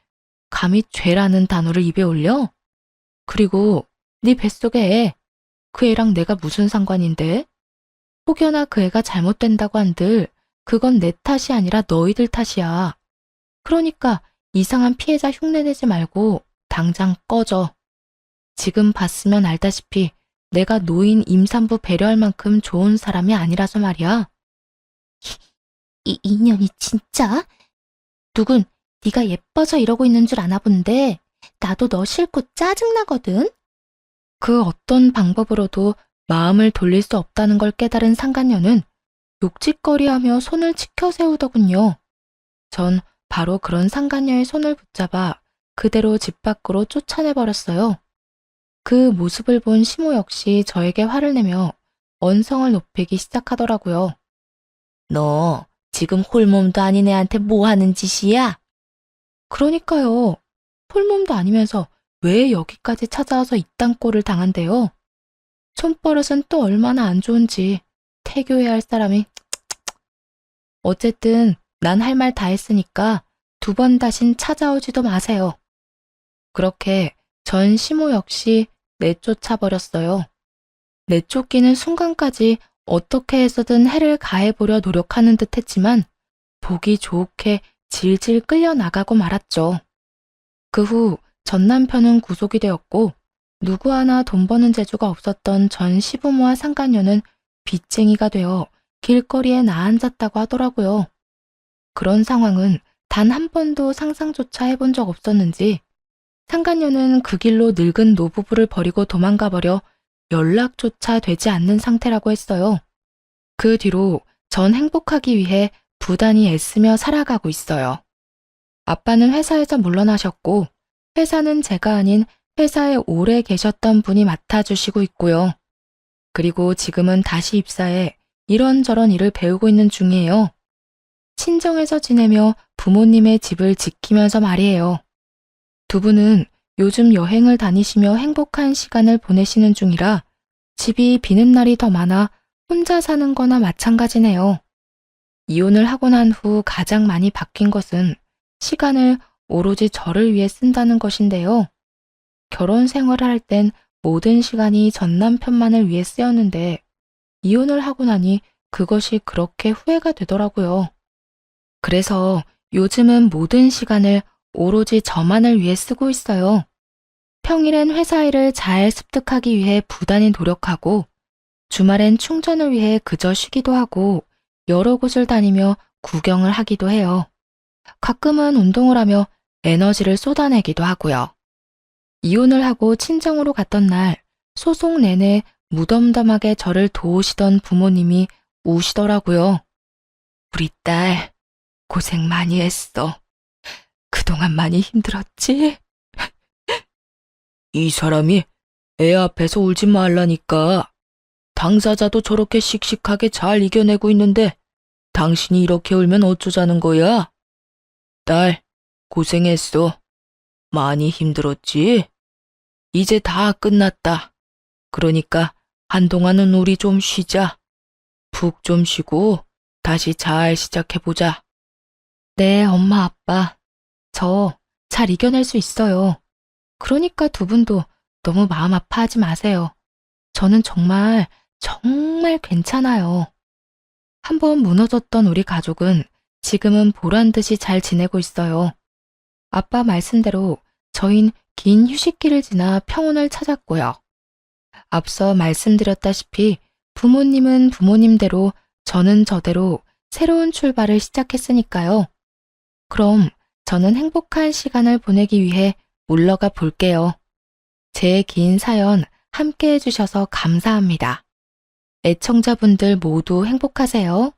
감히 죄라는 단어를 입에 올려? 그리고 네 뱃속에 애, 그 애랑 내가 무슨 상관인데? 혹여나 그 애가 잘못된다고 한들 그건 내 탓이 아니라 너희들 탓이야. 그러니까 이상한 피해자 흉내내지 말고 당장 꺼져. 지금 봤으면 알다시피 내가 노인 임산부 배려할 만큼 좋은 사람이 아니라서 말이야. 이 인연이 진짜? 누군 네가 예뻐서 이러고 있는 줄 아나 본데 나도 너 싫고 짜증나거든? 그 어떤 방법으로도 마음을 돌릴 수 없다는 걸 깨달은 상간녀는 욕짓거리하며 손을 치켜 세우더군요. 전 바로 그런 상간녀의 손을 붙잡아 그대로 집 밖으로 쫓아내버렸어요. 그 모습을 본 시모 역시 저에게 화를 내며 언성을 높이기 시작하더라고요. 너 지금 홀몸도 아닌 애한테 뭐 하는 짓이야? 그러니까요. 홀몸도 아니면서 왜 여기까지 찾아와서 이딴 꼴을 당한대요? 손버릇은 또 얼마나 안 좋은지 태교해야 할 사람이. 어쨌든 난 할 말 다 했으니까 2번 다신 찾아오지도 마세요. 그렇게 전 시모 역시 내쫓아 버렸어요. 내쫓기는 순간까지 어떻게 해서든 해를 가해보려 노력하는 듯 했지만 보기 좋게 질질 끌려 나가고 말았죠. 그 후 전 남편은 구속이 되었고 누구 하나 돈 버는 재주가 없었던 전 시부모와 상간녀는 빚쟁이가 되어 길거리에 나앉았다고 하더라고요. 그런 상황은 단 한 번도 상상조차 해본 적 없었는지 상간녀는 그 길로 늙은 노부부를 버리고 도망가 버려 연락조차 되지 않는 상태라고 했어요. 그 뒤로 전 행복하기 위해 부단히 애쓰며 살아가고 있어요. 아빠는 회사에서 물러나셨고 회사는 제가 아닌 회사에 오래 계셨던 분이 맡아주시고 있고요. 그리고 지금은 다시 입사해 이런저런 일을 배우고 있는 중이에요. 친정에서 지내며 부모님의 집을 지키면서 말이에요. 2분은 요즘 여행을 다니시며 행복한 시간을 보내시는 중이라 집이 비는 날이 더 많아 혼자 사는 거나 마찬가지네요. 이혼을 하고 난 후 가장 많이 바뀐 것은 시간을 오로지 저를 위해 쓴다는 것인데요. 결혼 생활을 할 땐 모든 시간이 전 남편만을 위해 쓰였는데 이혼을 하고 나니 그것이 그렇게 후회가 되더라고요. 그래서 요즘은 모든 시간을 오로지 저만을 위해 쓰고 있어요. 평일엔 회사 일을 잘 습득하기 위해 부단히 노력하고 주말엔 충전을 위해 그저 쉬기도 하고 여러 곳을 다니며 구경을 하기도 해요. 가끔은 운동을 하며 에너지를 쏟아내기도 하고요. 이혼을 하고 친정으로 갔던 날 소속 내내 무덤덤하게 저를 도우시던 부모님이 우시더라고요. 우리 딸 고생 많이 했어. 그동안 많이 힘들었지? 이 사람이 애 앞에서 울지 말라니까. 당사자도 저렇게 씩씩하게 잘 이겨내고 있는데 당신이 이렇게 울면 어쩌자는 거야? 딸, 고생했어. 많이 힘들었지? 이제 다 끝났다. 그러니까 한동안은 우리 좀 쉬자. 푹 좀 쉬고 다시 잘 시작해보자. 네, 엄마, 아빠. 저 잘 이겨낼 수 있어요. 그러니까 2분도 너무 마음 아파하지 마세요. 저는 정말 괜찮아요. 한번 무너졌던 우리 가족은 지금은 보란 듯이 잘 지내고 있어요. 아빠 말씀대로 저흰 긴 휴식기를 지나 평온을 찾았고요. 앞서 말씀드렸다시피 부모님은 부모님대로 저는 저대로 새로운 출발을 시작했으니까요. 그럼 저는 행복한 시간을 보내기 위해 물러가 볼게요. 제 긴 사연 함께 해주셔서 감사합니다. 애청자분들 모두 행복하세요.